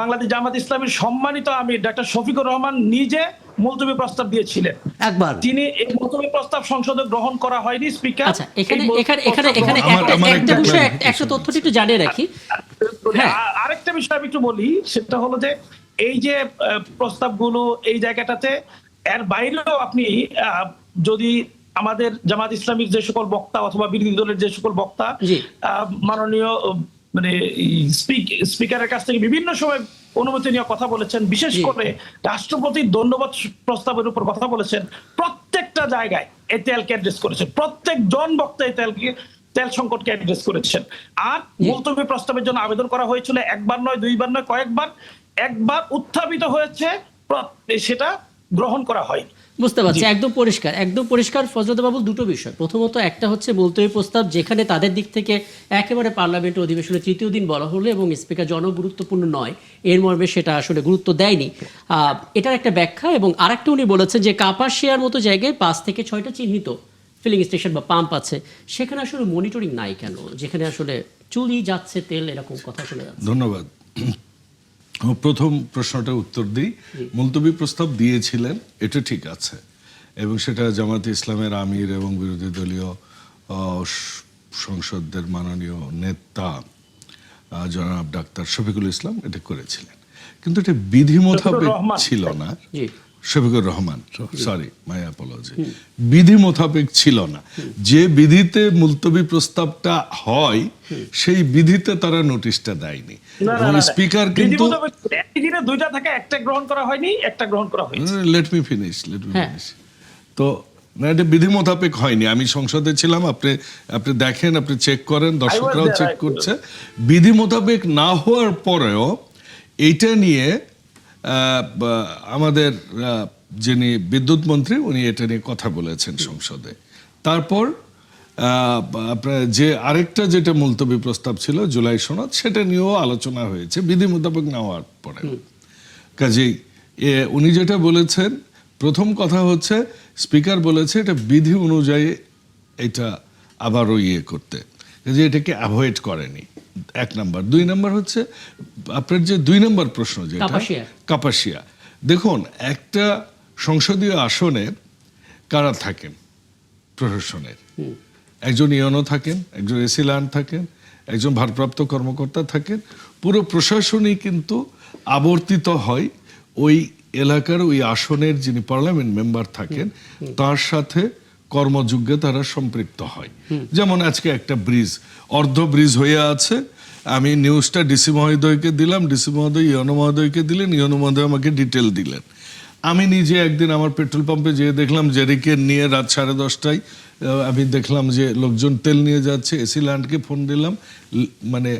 বাংলাদেশ জামাত ইসলামীর সম্মানিত আমির ডক্টর শফিকুর রহমান নিজে মুলতবি প্রস্তাব দিয়েছিলেন। একবার তিনি এই মুলতবি প্রস্তাব সংসদে গ্রহণ করা হয়নি স্পিকার। আচ্ছা, এখানে এই এখানে প্রস্তাব এখানে এখানে গ্রহণ করা একটা আমার একটা একটা বিষয় clarification একটা তথ্যটি একটু জানিয়ে রাখি। হ্যাঁ। আরেকটা বিষয় আমি একটু বলি, সেটা হলো যে এই যে প্রস্তাবগুলো এই জায়গাটাতে, এর বাইরেও আপনি যদি আমাদের জামাত ইসলামীর যে সকল বক্তা অথবা বিরোধী দলের যে সকল বক্তা জি। মাননীয় মানে স্পিকারের কাছ থেকে বিভিন্ন সময় অনুমতি নিয়ে কথা বলেছেন, বিশেষ জি। করে রাষ্ট্রপতির ধন্যবাদ প্রস্তাবের উপর কথা বলেছেন, প্রত্যেকটা জায়গায় এই তেলকে অ্যাড্রেস করেছেন, প্রত্যেকজন বক্তা এই তেল সংকটকে অ্যাড্রেস করেছেন। আর মুলতবি প্রস্তাবের জন্য আবেদন করা হয়েছিল, একবার নয়, দুইবার নয়, কয়েকবার। একবার উত্থাপিত হয়েছে, সেটা গ্রহণ করা হয়। বুঝতে পারছি, একদম পরিষ্কার ফজলত বাবু। দুটো বিষয়, প্রথমত একটা হচ্ছে মুলতবি প্রস্তাব, যেখানে তাদের দিক থেকে একেবারে পার্লামেন্ট অধিবেশনের 3য় দিন বলা হলো এবং স্পিকার জনগুরুত্বপূর্ণ নয় এর মর্মে সেটা আসলে গুরুত্ব দেয়নি। এটার একটা ব্যাখ্যা। এবং আরেকটা উনি বলেছেন যে কাপাসিয়ার মতো জায়গায় 5 থেকে 6টা চিহ্নিত ফিলিং স্টেশন বা পাম্প আছে, সেখানে আসলে মনিটরিং নাই কেন, যেখানে আসলে চুরি যাচ্ছে তেল, এরকম কথা শোনা যাচ্ছে। ধন্যবাদ। প্রথম প্রশ্নটা উত্তর দিই। মুলতবি প্রস্তাব দিয়েছিলেন, এটা ঠিক আছে, এবং সেটা জামাতে ইসলামের আমির এবং বিরোধী দলীয় সংসদের মাননীয় নেতা জনাব ডাক্তার শফিকুল ইসলাম এটা করেছিলেন, কিন্তু এটা বিধি মোতাবেক ছিল না। জি। Shafiqur Rahman, sorry, my apology. বিধি মোতাবেক ছিল না। যে বিধিতে মুলতবি প্রস্তাবটা হয় সেই বিধিতে তারা নোটিশটা দেয়নি। এবং স্পিকার কিন্তু একই দিনে 2টা থাকে, একটা গ্রহণ করা হয়নি, একটা গ্রহণ করা হয়েছে। লেট মি ফিনিশ তো না, এটা বিধি মোতাবেক হয়নি। আমি সংসদে ছিলাম, আপনি দেখেন, আপনি চেক করেন, দর্শকরাও there, চেক I করছে। বিধি মোতাবেক না হওয়ার পরেও এইটা নিয়ে আমাদের যিনি বিদ্যুৎ মন্ত্রী, উনি এটা নিয়ে কথা বলেছেন সংসদে। তারপর আপনার যে আরেকটা যেটা মুলতবি প্রস্তাব ছিল জুলাই সনদ, সেটা নিয়েও আলোচনা হয়েছে বিধি মোতাবেক না হওয়ার পরে। কাজেই উনি যেটা বলেছেন, প্রথম কথা হচ্ছে স্পিকার বলেছে এটা বিধি অনুযায়ী এটা আবারও করতে, যে এটাকে অ্যাভয়েড করেনি, 1 নাম্বার। 2 নাম্বার হচ্ছে আপনার যে 2 নাম্বার প্রশ্ন, যেটা কাপাসিয়া। দেখুন, একটা সংসদীয় আসনে কারা থাকেন প্রশাসনের? একজন ইয়নো থাকেন, একজন এসিলান থাকেন, একজন ভারপ্রাপ্ত কর্মকর্তা থাকেন। পুরো প্রশাসনই কিন্তু আবর্তিত হয় ওই এলাকার ওই আসনের যিনি পার্লামেন্ট মেম্বার থাকেন তার সাথে কর্মযোগ্যে তারা সম্পৃক্ত হয়। যেমন আজকে একটা ব্রিজ অর্ধ ব্রিজ হয়ে আছে, আমি নিউজটা ডিসি মহোদয়কে দিলাম, ডিসি মহোদয় ইয়নো মহোদয়কে দিলেন, ইয়নো মহোদয় আমাকে ডিটেল দিলেন। আমি নিজে একদিন আমার পেট্রোল পাম্পে যেয়ে দেখলাম জেরিকেন নিয়ে রাত 10:30টায় আমি দেখলাম যে লোকজন তেল নিয়ে যাচ্ছে। এসি ল্যান্ডকে ফোন দিলাম, মানে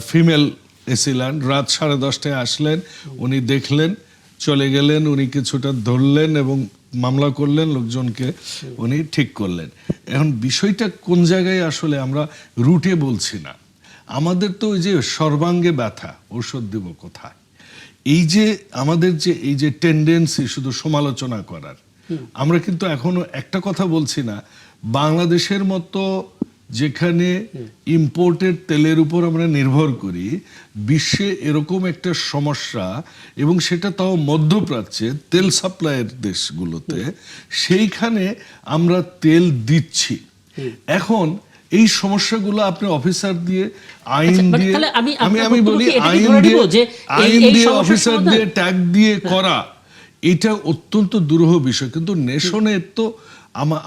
ফিমেল এসি ল্যান্ড, রাত 10:30টায় আসলেন, উনি দেখলেন, চলে গেলেন, উনি কিছুটা ধরলেন এবং মামলা করলেন, লোকজনকে উনি ঠিক করলেন। এখন বিষয়টা কোন জায়গায় আসলে আমরা রুটে বলছি না, আমাদের তো ওই যে সর্বাঙ্গে ব্যথা, ঔষধ দেব কোথায়? এই যে আমাদের যে এই যে টেন্ডেন্সি শুধু সমালোচনা করার, আমরা কিন্তু এখনো একটা কথা বলছি না, বাংলাদেশের মতো যেখানে ইম্পোর্টেড তেলের উপর আমরা নির্ভর করি, বিশ্বে এরকম একটা সমস্যা, এবং সেটা তাও মধ্যপ্রাচ্যে তেল সাপ্লাইয়ের দেশগুলোতে, সেইখানে আমরা তেল দিচ্ছি। এখন এই সমস্যাগুলো আপনি অফিসার দিয়ে, আইন দিয়ে, আমি বলি আইন দিয়ে অফিসার দিয়ে ট্যাগ দিয়ে করা, এটা অত্যন্ত দুরূহ বিষয়, কিন্তু নেশনের তো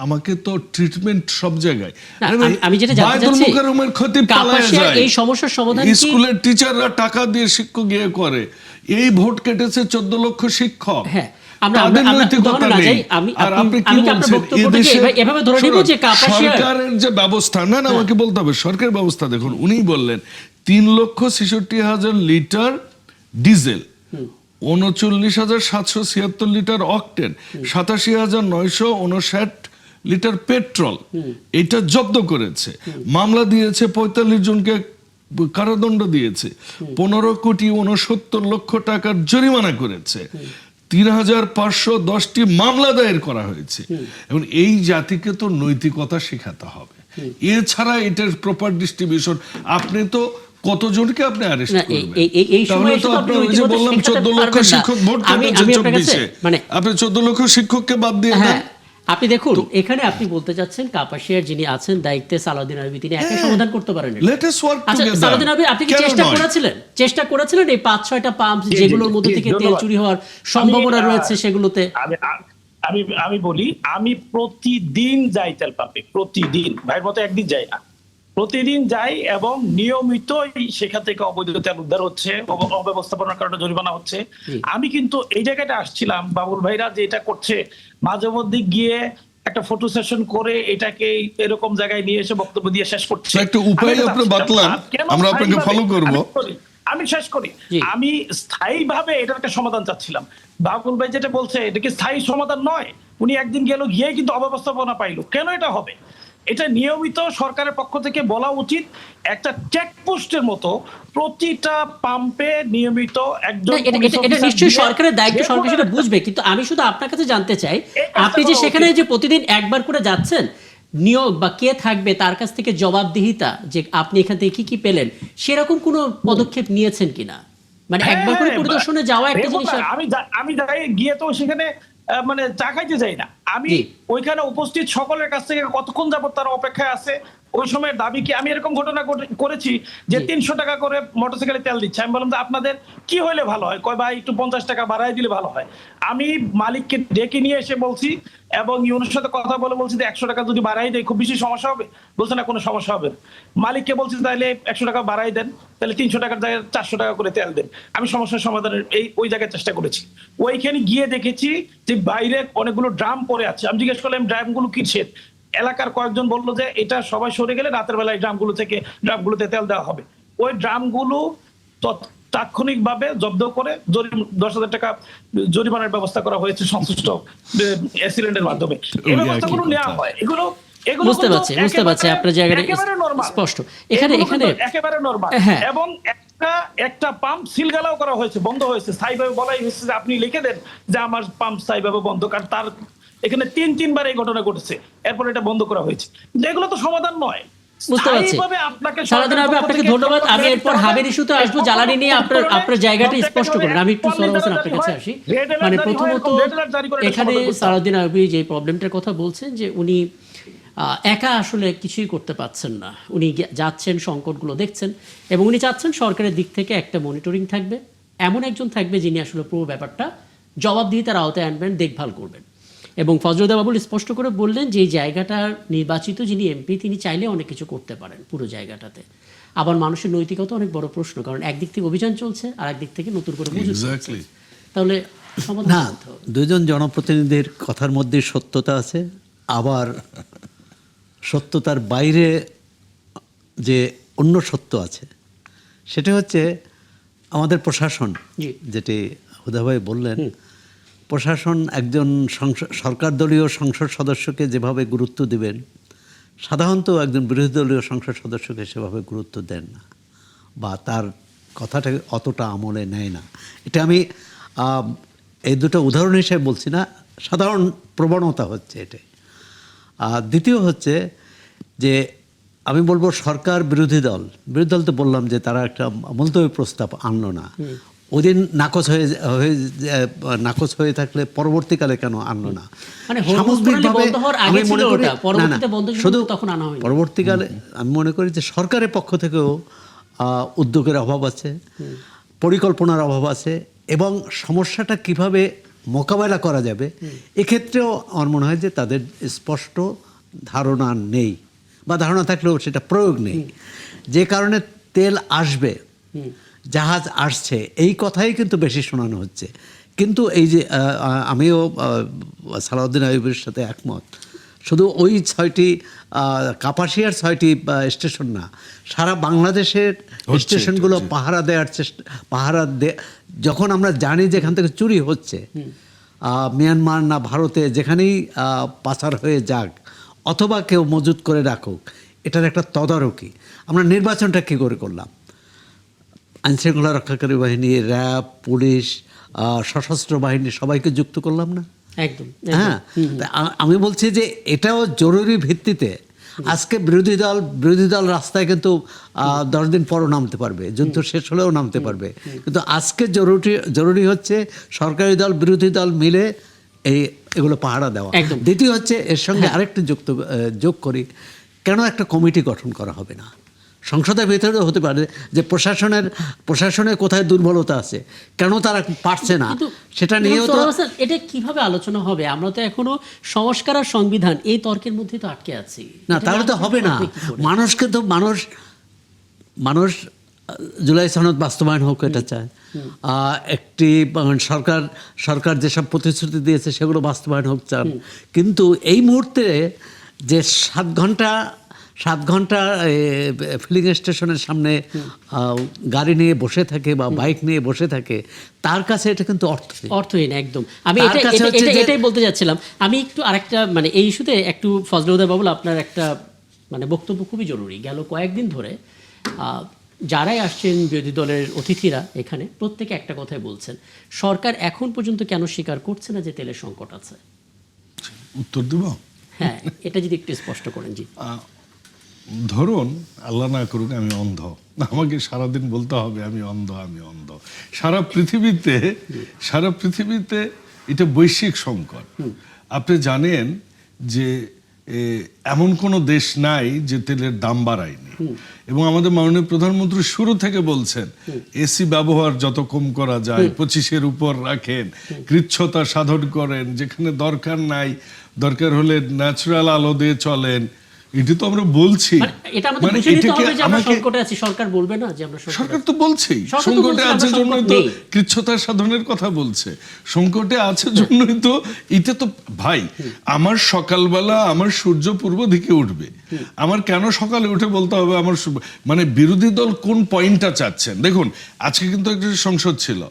আমাকে তো ট্রিটমেন্ট সব জায়গায়। না, আমি যেটা জানতে বায়তুল চাচ্ছি, মুকাররমের খতিব পালায়া কাপাসিয়ার যায়, এই সমস্যার সমাধান কি? স্কুলের টিচাররা টাকা দিয়ে শিক্ষক গিয়ে করে। এই ভোট কেটেছে 14 লক্ষ শিক্ষক। হ্যাঁ, আমরা তাদের আমরা নৈতিকতা উদাহরণে না নেই। যাই। আর আপনি কি আমি কি আপনার বলছেন বক্তব্যটাকে এভাবে ধরে নিব যে কাপাসিয়া সরকারের যে ব্যবস্থা, না আমাকে বলতে হবে সরকারের ব্যবস্থা দেখুন। উনিই বললেন 3,66,000 litre diesel, 39,776 litre octane, 87,959 litre petrol এটা জব্দ করেছে। মামলা দিয়েছে, 45 জনকে কারাদণ্ড দিয়েছে, 15,69,00,000 টাকার জরিমানা করেছে, 3,510টি মামলা দায়ের করা হয়েছে। এবং এই জাতিকে তো নৈতিকতা শেখাতে হবে। এছাড়া এটার প্রপার ডিস্ট্রিবিউশন, আপনি তো কতজনকে আপনি অ্যারেস্ট করবেন? এই সময় তাহলে তো আপনি ওই যে বললাম 14 লক্ষ শিক্ষক ভোট কেটেছে 24-এ, আপনি 14 লক্ষ শিক্ষককে বাদ দিয়ে দেন। হ্যাঁ, আপনি দেখুন এখানে আপনি বলতে চাচ্ছেন কাপাসিয়ার যিনি আছেন দায়িত্বে সালাউদ্দিন আইয়ুবী, তিনি একাই সমাধান করতে পারেন। Let us work আচ্ছা, together. সালাউদ্দিন আইয়ুবী, আপনি কি কেন চেষ্টা নয়? করেছিলেন এই 5-6টা পাম্প যেগুলোর মধ্যে থেকে তেল ধন্যবাদ। চুরি হওয়ার সম্ভাবনা রয়েছে সেগুলোতে? আমি বলি, আমি প্রতিদিন যাই তেল পাম্পে, প্রতিদিন, ভাইয়ের মতো একদিন যাই না, প্রতিদিন যাই এবং নিয়মিতই সেখান থেকে অবৈধ তেল উদ্ধার হচ্ছে, অব্যবস্থাপনার কারণে জরিমানা হচ্ছে। আমি কিন্তু এই জায়গাটা আসছিলাম, বাবুল ভাইরা যে এটা করছে, মাঝে মধ্যে গিয়ে একটা ফটো সেশন করে এটাকে এরকম জায়গায় নিয়ে এসে বক্তব্য দিয়ে শেষ করছে। একটা উপায় আপনি বাতলান, আমরা আপনাকে ফলো করব। আমি শেষ করি। আমি স্থায়ীভাবে এটার একটা সমাধান চাচ্ছিলাম। বাবুল ভাই যেটা বলছে এটা কি স্থায়ী সমাধান নয়? উনি একদিন গেল, গিয়ে কিন্তু অব্যবস্থাপনা পাইলো। কেন এটা হবে? এটা নিয়মিত সরকারের পক্ষ থেকে বলা উচিত, একটা চেকপোস্টের মতো প্রতিটা পাম্পে নিয়মিত একজন এটা নিশ্চয়ই সরকারের দায়িত্ব, সরকার সেটা বুঝবে। কিন্তু আমি শুধু আপনার কাছে জানতে চাই, আপনি যে সেখানে যে প্রতিদিন একবার করে যাচ্ছেন, নিয়োগ বা কে থাকবে তার কাছ থেকে জবাবদিহিতা, যে আপনি এখান থেকে কি কি পেলেন, সেরকম কোনো পদক্ষেপ নিয়েছেন কিনা? মানে একবার করে পরিদর্শনে যাওয়া একটা জিনিস। আমি যাই গিয়ে তো সেখানে মানে চা খাইতে যাই না, আমি ওইখানে উপস্থিত সকলের কাছ থেকে কতক্ষণ যাবত তারা অপেক্ষায় আছে, ওই সময় দাবি কি, আমি এরকম ঘটনা করেছি যে 300 টাকা করে মোটরসাইকেলে তেল দিচ্ছে। আমি বললাম যে আপনাদের কি হইলে ভালো হয়? কয় ভাই একটু 50 টাকা বাড়াই দিলে ভালো হয়। আমি মালিককে ডেকে নিয়ে এসে বলছি এবং ইউনুর সাথে কথা বলে বলছি যে 100 টাকা যদি বাড়াই দেয় খুব বেশি সমস্যা হবে? বলছে না, কোনো সমস্যা হবে না। মালিককে বলছি তাহলে 100 টাকা বাড়াই দেন, তাহলে 300 টাকার জায়গায় 400 টাকা করে তেল দেন। আমি সমস্যার সমাধানের ওই জায়গায় চেষ্টা করেছি। ওইখানে গিয়ে দেখেছি যে বাইরে অনেকগুলো ড্রাম পড়ে আছে। আমি জিজ্ঞেস করলাম ড্রামগুলো কিসের? এলাকার কয়েকজন বললো যে এটা সবাই সরে গেলে রাতের বেলায় ড্রামগুলোতে তেল দেওয়া হবে। ওই ড্রামগুলো তাৎক্ষণিকভাবে জব্দ করে 10,000 টাকা জরিমানার ব্যবস্থা করা হয়েছে সংশ্লিষ্ট সিলিন্ডারের মাধ্যমে। এই ব্যবস্থাগুলো নেওয়া হয়, এগুলো বুঝতে পারছি আপনার জায়গাটা স্পষ্ট। এখানে একেবারে নরমাল। এবং একটা পাম্প সিলগালাও করা হয়েছে, বন্ধ হয়েছে, স্থায়ীভাবে বলাই হয়েছে যে আপনি লিখে দেন যে আমার পাম্প স্থায়ীভাবে বন্ধ, কারণ তার এখানে 3-3 বার এই ঘটনা ঘটেছে, এরপর এটা বন্ধ করা হয়েছে। এগুলো তো সমাধান নয়। বুঝতে পারছি। সালাউদ্দিন আইয়ুবী, আপনাকে ধন্যবাদ। আমি এরপর হাবের ইস্যুতে আসবো, জ্বালানি নিয়ে আপনার জায়গাটা স্পষ্ট করেন। আমি একটু সরব হোসেন আপনার কাছে আসি। মানে প্রথমত এখানে সালাউদ্দিন আইয়ুবী যে প্রবলেমটার কথা বলছেন, যে উনি একা আসলে কিছুই করতে পারছেন না। উনি যাচ্ছেন, সংকটগুলো দেখছেন, এবং উনি চাচ্ছেন সরকারের দিক থেকে একটা মনিটরিং থাকবে, এমন একজন থাকবে যিনি আসলে পুরো ব্যাপারটা জবাবদিহিতার আওতায় আনবেন, দেখভাল করবেন। এবং ফজলুদ্দিন বাবুল স্পষ্ট করে বললেন যে এই জায়গাটার নির্বাচিত যিনি এমপি, তিনি চাইলে অনেক কিছু করতে পারেন পুরো জায়গাটাতে। আবার মানুষের নৈতিকতা অনেক বড় প্রশ্ন, কারণ একদিক থেকে অভিযান চলছে আর একদিক থেকে নতুন করে বুঝতে চলছে। তাহলে না, দুজন জনপ্রতিনিধির কথার মধ্যে সত্যতা আছে, আবার সত্যতার বাইরে যে অন্য সত্য আছে, সেটা হচ্ছে আমাদের প্রশাসন। যেটি হুদা ভাই বললেন, প্রশাসন একজন সরকার দলীয় সংসদ সদস্যকে যেভাবে গুরুত্ব দিবেন, সাধারণত একজন বিরোধী দলীয় সংসদ সদস্যকে সেভাবে গুরুত্ব দেন না, বা তার কথাটা অতটা আমলে নেয় না। এটা আমি এই দুটো উদাহরণ হিসেবে বলছি না, সাধারণ প্রবণতা হচ্ছে এটাই। আর দ্বিতীয় হচ্ছে যে আমি বলবো সরকার বিরোধী দল তো বললাম যে তারা একটা মুলতবি প্রস্তাব আনলো না। ওদিন নাকচ হয়ে থাকলে পরবর্তীকালে কেন আনলো না? শুধু পরবর্তীকালে আমি মনে করি যে সরকারের পক্ষ থেকেও উদ্যোগের অভাব আছে, পরিকল্পনার অভাব আছে, এবং সমস্যাটা কিভাবে মোকাবেলা করা যাবে, এক্ষেত্রেও আমার মনে হয় যে তাদের স্পষ্ট ধারণা নেই, বা ধারণা থাকলেও সেটা প্রয়োগ নেই। যে কারণে তেল আসবে, জাহাজ আসছে, এই কথাই কিন্তু বেশি শোনানো হচ্ছে। কিন্তু এই যে আমিও সালাউদ্দিন আইয়ুবের সাথে একমত, শুধু ওই 6টি কাপাসিয়ার 6টি স্টেশন না, সারা বাংলাদেশের স্টেশনগুলো পাহারা দেওয়ার যখন আমরা জানি যে এখান থেকে চুরি হচ্ছে, মিয়ানমার না ভারতে যেখানেই পাচার হয়ে যাক অথবা কেউ মজুত করে রাখুক, এটার একটা তদারকি। আমরা নির্বাচনটা কী করে করলাম? আইনশৃঙ্খলা রক্ষাকারী বাহিনী, র্যাব, পুলিশ, সশস্ত্র বাহিনী সবাইকে যুক্ত করলাম না? একদম। হ্যাঁ, আমি বলছি যে এটাও জরুরি ভিত্তিতে। আজকে বিরোধী দল রাস্তায় কিন্তু 10 দিন পরও নামতে পারবে, যুদ্ধ শেষ হলেও নামতে পারবে, কিন্তু আজকে জরুরি হচ্ছে সরকারি দল বিরোধী দল মিলে এগুলো পাহারা দেওয়া। দ্বিতীয় হচ্ছে এর সঙ্গে আরেকটি যোগ করি, কেন একটা কমিটি গঠন করা হবে না? সংসদের ভিতরে হতে পারে যে প্রশাসনের কোথায় দুর্বলতা আছে, কেন তারা পারছে না, সেটা নিয়েও তো এটা কিভাবে আলোচনা হবে? আমরা তো এখনো সংস্কার আর সংবিধান এই তর্কের মধ্যে তো আটকে আছি। না, তাহলে তো হবে না। মানুষ জুলাই সনদ বাস্তবায়ন হোক এটা চায়, একটি সরকার যেসব প্রতিশ্রুতি দিয়েছে সেগুলো বাস্তবায়ন হোক চান। কিন্তু এই মুহূর্তে যে 7 ঘন্টা ফিলিং স্টেশনের সামনে গাড়ি নিয়ে বসে থাকে বা বাইক নিয়ে বসে থাকে, তার কাছে এটা কিন্তু অর্থহীন একদম। আমি এটাই বলতে যাচ্ছিলাম। আমি একটু আরেকটা এই ইস্যুতে একটু ফজলে হুদা বাবুল, আপনার একটা বক্তব্য খুবই জরুরি। গেল কয়েকদিন ধরে যারাই আসছেন বিরোধী দলের অতিথিরা এখানে প্রত্যেকে একটা কথাই বলছেন, সরকার এখন পর্যন্ত কেন স্বীকার করছে না যে তেলের সংকট আছে? উত্তর দেব? হ্যাঁ, এটা যদি একটু স্পষ্ট করেন। জি, ধরুন আল্লাহ না করুক আমি অন্ধ, আমাকে সারাদিন বলতে হবে আমি অন্ধ। সারা পৃথিবীতে এটা বৈশ্বিক সংকট। আপনি জানেন যে এমন কোনো দেশ নাই যে তেলের দাম বাড়ায়নি, এবং আমাদের মাননীয় প্রধানমন্ত্রী শুরু থেকে বলছেন এসি ব্যবহার যত কম করা যায় 25-এর উপর রাখেন, কৃচ্ছতা সাধন করেন, যেখানে দরকার নাই দরকার হলে ন্যাচারাল আলো দিয়ে চলেন। এটা তো আমরা বলছি, সরকার তো বলছেই সংকটে আছে জন্যই তো কৃচ্ছতা সাধনের কথা বলছে, সংকটে আছে জন্যই তো। এটা তো ভাই, আমার সকালবেলা আমার সূর্য পূর্ব দিকে উঠবে, আমার কেন সকালে উঠে বলতে হবে আমার বিরোধী দল কোন পয়েন্টটা চাচ্ছেন? দেখুন আজকে কিন্তু একটা সংসদ ছিল,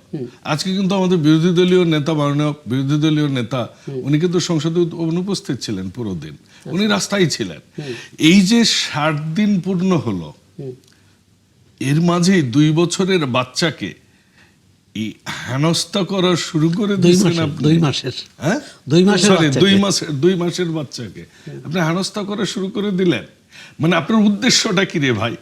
আজকে কিন্তু আমাদের বিরোধী দলীয় নেতা উনি কিন্তু সংসদে অনুপস্থিত ছিলেন পুরো দিন, উনি রাস্তায় ছিলেন। এই যে 60 দিন পূর্ণ হলো, এর মাঝে 2 বছরের বাচ্চাকে হেনস্থা করা শুরু করে দিয়েছেন আপনি। 2 মাসের বাচ্চাকে আপনি হেনস্থা করা শুরু করে দিলেন। আপনার উদ্দেশ্যটা কি রে ভাই?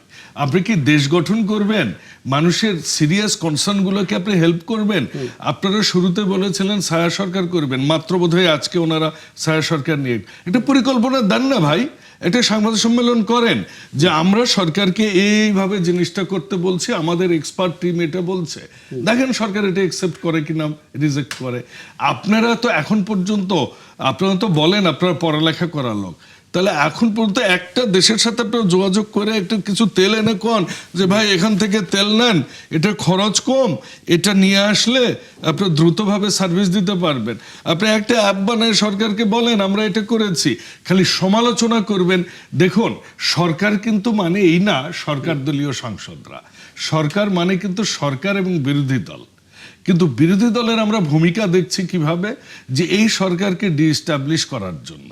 আপনি কি দেশ গঠন করবেন? মানুষের সিরিয়াস কনসার্ন গুলোকে আপনি হেল্প করবেন? আপনারা শুরুতে বলেছিলেন ছায়া সরকার করবেন, মাত্র বোধহয় আজকে ওনারা ছায়া সরকার নিয়ে একটা পরিকল্পনা দেন না ভাই, একটা সংবাদ সম্মেলন করেন যে আমরা সরকারকে এইভাবে জিনিসটা করতে বলছি, আমাদের এক্সপার্ট টিম এটা বলছে, দেখেন সরকার এটা অ্যাকসেপ্ট করে কিনা রিজেক্ট করে। আপনারা তো এখন পর্যন্ত আপনারা তো বলেন আপনারা পড়ালেখা করার লোক, তাহলে এখন পর্যন্ত একটা দেশের সাথে আপনারা যোগাযোগ করে একটা কিছু তেল এনে কোন যে ভাই এখান থেকে তেল নেন, এটা খরচ কম, এটা নিয়ে আসলে আপনারা দ্রুতভাবে সার্ভিস দিতে পারবেন। আপনি একটা অ্যাপ বানায় সরকারকে বলেন আমরা এটা করেছি, খালি সমালোচনা করবেন। দেখুন সরকার কিন্তু এই না সরকার দলীয় সাংসদরা, সরকার কিন্তু সরকার এবং বিরোধী দল। কিন্তু বিরোধী দলের আমরা ভূমিকা দেখছি কিভাবে, যে এই সরকারকে ডিএস্টাবলিশ করার জন্য,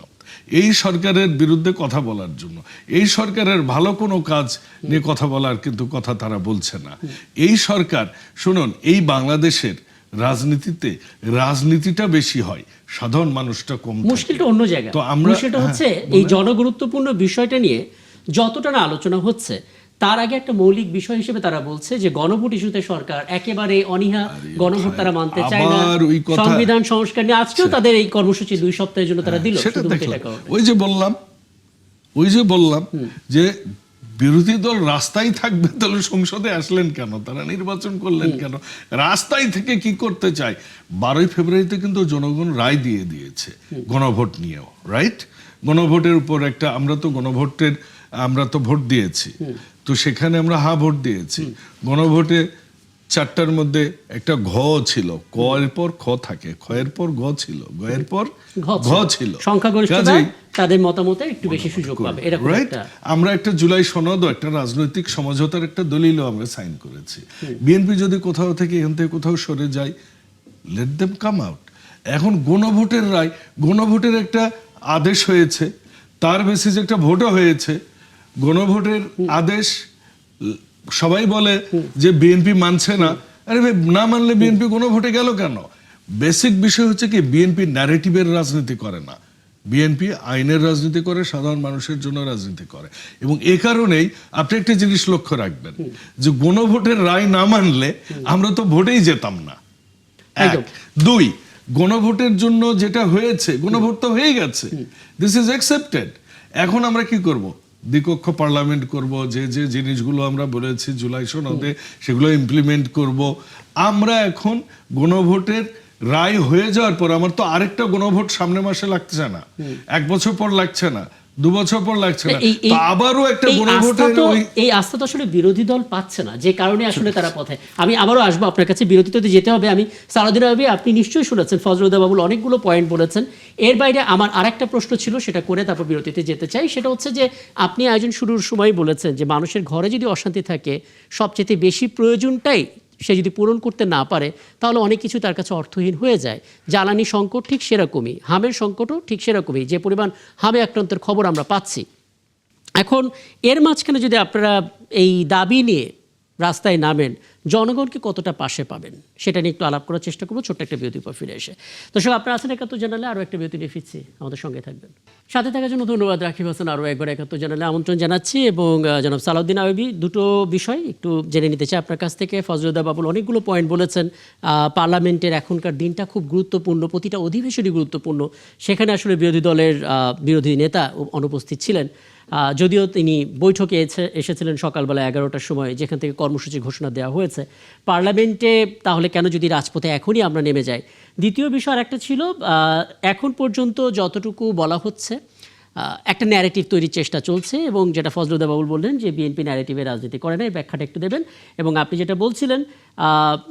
এই সরকারের বিরুদ্ধে কথা বলার জন্য, এই সরকারের ভালো কোনো কাজ নিয়ে কথা বলার কিন্তু কথা তারা বলছে না। এই সরকার শুনুন, এই বাংলাদেশের রাজনীতিটা বেশি হয়, সাধারণ মানুষটা কম। মুশকিলটা অন্য জায়গায়। তো মুশকিলটা হচ্ছে এই জনগুরুত্বপূর্ণ বিষয়টা নিয়ে যতটা না আলোচনা হচ্ছে, তার আগে একটা মৌলিক বিষয় হিসেবে তারা বলছে যে গণভোট ইস্যুতে সরকার একেবারে অনিহা, গণভোট তারা মানতে চায় না, সংবিধান সংস্কার নিয়ে আজকেও তাদের এই কর্মসূচি 2 সপ্তাহের জন্য তারা দিল। ওই যে বললাম যে বিরোধী দল রাস্তায় থাকবে তাহলে সংসদে আসলেন কেন, তারা নির্বাচন করলেন কেন, রাস্তায় থেকে কি করতে চায়? 12ই ফেব্রুয়ারিতে কিন্তু জনগণ রায় দিয়ে দিয়েছে গণভোট নিয়েও, রাইট? গণভোটের উপর একটা, আমরা তো ভোট দিয়েছি, তো সেখানে আমরা ভোট দিয়েছি। গণভোটে 4টার মধ্যে একটা ঘ ছিল, ক এর পর খ থাকে, খ এর পর গ ছিল, গ এর পর ঘ ছিল। সংখ্যাগরিষ্ঠতা তাদের মতামতে একটু বেশি সুযোগ পাবে, এরকম রাইট? একটা। আমরা একটা জুলাই সনদ, একটা রাজনৈতিক সমঝোতার একটা দলিলও আমরা সাইন করেছি। বিএনপি যদি কোথাও থেকে এখান থেকে কোথাও সরে যায়, লেট দেম কাম আউট। এখন গণভোটের রায়, গণভোটের একটা আদেশ হয়েছে, তার বেসিস একটা ভোটও হয়েছে। গণভোটের আদেশ সবাই বলে যে বিএনপি মানছে না। আরে ভাই, না মানলে বিএনপি গণভোটে গেল কেন? বেসিক বিষয় হচ্ছে কি, বিএনপি ন্যারেটিভের রাজনীতি করে না, বিএনপি আইনের রাজনীতি করে, সাধারণ মানুষের জন্য রাজনীতি করে। এবং এ কারণেই আপনি একটা জিনিস লক্ষ্য রাখবেন যে গণভোটের রায় না মানলে আমরা তো ভোটেই যেতাম না। এক। দুই, গণভোটের জন্য যেটা হয়েছে, গণভোট তো হয়ে গেছে, দিস ইজ অ্যাকসেপ্টেড। এখন আমরা কি করব? দ্বিকক্ষ পার্লামেন্ট করব, যে যে জিনিসগুলো আমরা বলেছি জুলাই সনদে সেগুলো ইমপ্লিমেন্ট করব। আমরা এখন গণভোটের রায় হয়ে যাওয়ার পর, আমার তো আরেকটা গণভোট সামনে মাসে লাগছে না, 1 বছর পর লাগছে না, 2 বছর পর লাগছে না, তো আবারও একটা গণভোটের এই আস্থা তো আসলে বিরোধী দল পাচ্ছে না, যে কারণে আসলে তারা পথে। আমি আবারও আসবো আপনার কাছে, বিরতিতে যেতে হবে। আমি সালাউদ্দিন আইয়ুবী, আপনি নিশ্চয়ই শুনেছেন ফজলুদ্দা বাবুল অনেকগুলো পয়েন্ট বলেছেন। এর বাইরে আমার আরেকটা প্রশ্ন ছিল, সেটা করে তারপর বিরতিতে যেতে চাই। সেটা হচ্ছে যে আপনি আয়োজন শুরুর সময় বলেছেন যে মানুষের ঘরে যদি অশান্তি থাকে, সবচেয়ে বেশি প্রয়োজনটাই সে যদি পূরণ করতে না পারে, তাহলে অনেক কিছু তার কাছে অর্থহীন হয়ে যায়। জ্বালানি সংকট ঠিক সেরকমই, হামের সংকটও ঠিক সেরকমই, যে পরিমাণ হামে আক্রান্তের খবর আমরা পাচ্ছি। এখন এর মাঝখানে যদি আপনারা এই দাবি নিয়ে রাস্তায় নামেন, জনগণকে কতটা পাশে পাবেন সেটা নিয়ে একটু আলাপ করার চেষ্টা করবো, ছোট্ট একটা বিরতির পর ফিরে এসে। দর্শক, আপনারা আছেন ৭১ জানালে, আরও একটা বিরতি নিয়ে ফিরছি, আমাদের সঙ্গে থাকবেন। সাথে থাকার জন্য ধন্যবাদ। রাকিব হাসান আরও একবার ৭১ জানালে আমন্ত্রণ জানাচ্ছি, এবং জনাব সালাউদ্দিন আইয়ুবী, দুটো বিষয় একটু জেনে নিতে চাই আপনার কাছ থেকে। ফজলুদ্দা বাবুল অনেকগুলো পয়েন্ট বলেছেন। পার্লামেন্টের এখনকার দিনটা খুব গুরুত্বপূর্ণ, প্রতিটা অধিবেশনই গুরুত্বপূর্ণ। সেখানে আসলে বিরোধী দলের বিরোধী নেতা অনুপস্থিত ছিলেন, যদিও তিনি বৈঠকে এসেছিলেন সকালবেলা 11টার সময়, যেখান থেকে কর্মসূচি ঘোষণা দেওয়া হয়েছে। পার্লামেন্টে তাহলে কেন যদি রাজপথে এখনই আমরা নেমে যাই? দ্বিতীয় বিষয় আরেকটা ছিল, এখন পর্যন্ত যতটুকু বলা হচ্ছে একটা ন্যারেটিভ তৈরির চেষ্টা চলছে, এবং যেটা ফজলুদ্দা বাবুল বললেন যে বিএনপি ন্যারেটিভে রাজনীতি করে না, এই ব্যাখ্যাটা একটু দেবেন। এবং আপনি যেটা বলছিলেন,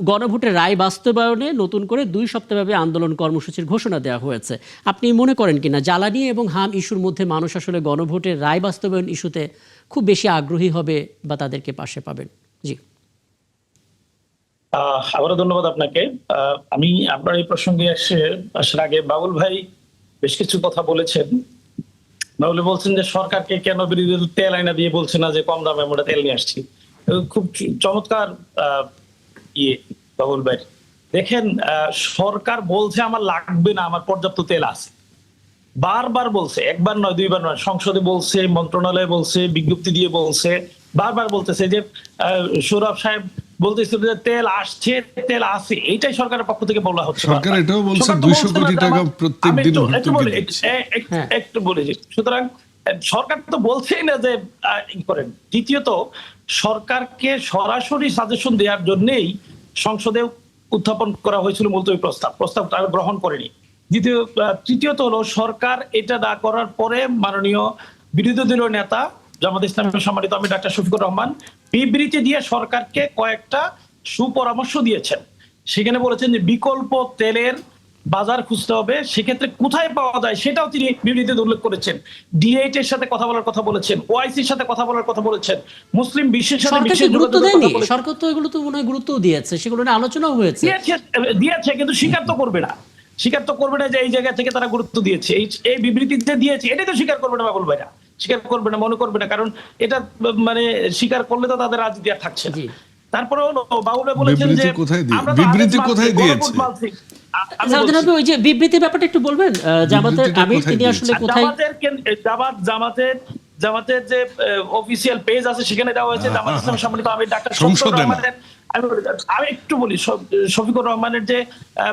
গণভোটের রায় বাস্তবায়নে নতুন করে 2 সপ্তাহব্যাপী আন্দোলন কর্মসূচির ঘোষণা দেওয়া হয়েছে। আপনি মনে করেন কিনা জ্বালানি এবং হাম ইস্যুর মধ্যে মানুষ আসলে গণভোটের রায় বাস্তবায়ন ইস্যুতে খুব বেশি আগ্রহী হবে বা তাদেরকে পাশে পাবেন? জি, আবারও ধন্যবাদ আপনাকে। আমি আপনার এই প্রসঙ্গে আসার আগে বাবুল ভাই বেশ কিছু কথা বলেছেন। বাবুল বলছেন যে সরকারকে কেন বিরোধী দল তেল আইনা দিয়ে বলছে না যে কম দামে আমরা তেল নিয়ে আসছি। খুব চমৎকার বাবুল ভাই। দেখেন, সরকার বলছে আমার লাগবে না, আমার পর্যাপ্ত তেল আছে, বারবার বলছে, একবার নয়, দুইবার নয়, সংসদে বলছে, মন্ত্রণালয়ে বলছে, বিজ্ঞপ্তি দিয়ে বলছে, বারবার বলতেছে যে সৌরভ সাহেব বলতেছিল যে তেল আসছে, তেল আছে, এইটাই সরকারের পক্ষ থেকে বলা হচ্ছে। সরকার এটাও বলছে 200 কোটি টাকা প্রত্যেকদিন একটু বলেছি। সুতরাং সরকার তো বলছেই না যে করেন। দ্বিতীয়ত, সরকারকে সরাসরি সাজেশন দেওয়ার জন্যই সংসদে উত্থাপন করা হয়েছিল মূলত ওই প্রস্তাব তারা গ্রহণ করেনি। তৃতীয়ত হলো, সরকার এটা না করার পরে মাননীয় বিরোধী দলীয় নেতা জামাত ইসলামের সম্মানিত আমি ডাক্তার শফিকুর রহমান বিবৃতি দিয়ে সরকারকে কয়েকটা সুপরামর্শ দিয়েছেন। সেখানে বলেছেন যে বিকল্প তেলের বাজার খুঁজতে হবে, সেক্ষেত্রে কোথায় পাওয়া যায় সেটাও তিনি বিবৃতিতে উল্লেখ করেছেন। D8 এর সাথে কথা বলার কথা বলেছেন, ওআইসির সাথে কথা বলার কথা বলেছেন, মুসলিম বিশ্বের সাথে গুরুত্ব দেয়নি সরকার, তো এগুলো তো মনে হয় গুরুত্বও দিয়েছে, সেগুলো নিয়ে আলোচনাও হয়েছে। দিয়েছে, কিন্তু স্বীকার তো করবে না যে এই জায়গা থেকে তারা গুরুত্ব দিয়েছে। এই বিবৃতিতে দিয়েছে, এটাই তো স্বীকার করবে না বাবুল ভাইরা, স্বীকার করবে না, মনে করবে না, কারণ এটা মানে স্বীকার করলে তো তাদের রাজনীতি আর থাকছে না। তারপরে হলো বাবুল ভাই বলেছেন যে বিবৃতি কোথায় দিয়েছে, ওই যে বিবৃতির ব্যাপারটা একটু বলবেন। জামাতের আমির তিনি আসলে কোথায়, জামাতের যে অফিসিয়াল পেজ আছে সেখানে দেওয়া হয়েছে। জামাত ইসলাম সম্মানিত আমির ডাক্তার শফিকুর রহমানের, আমি একটু বলি, শফিকুর রহমানের যে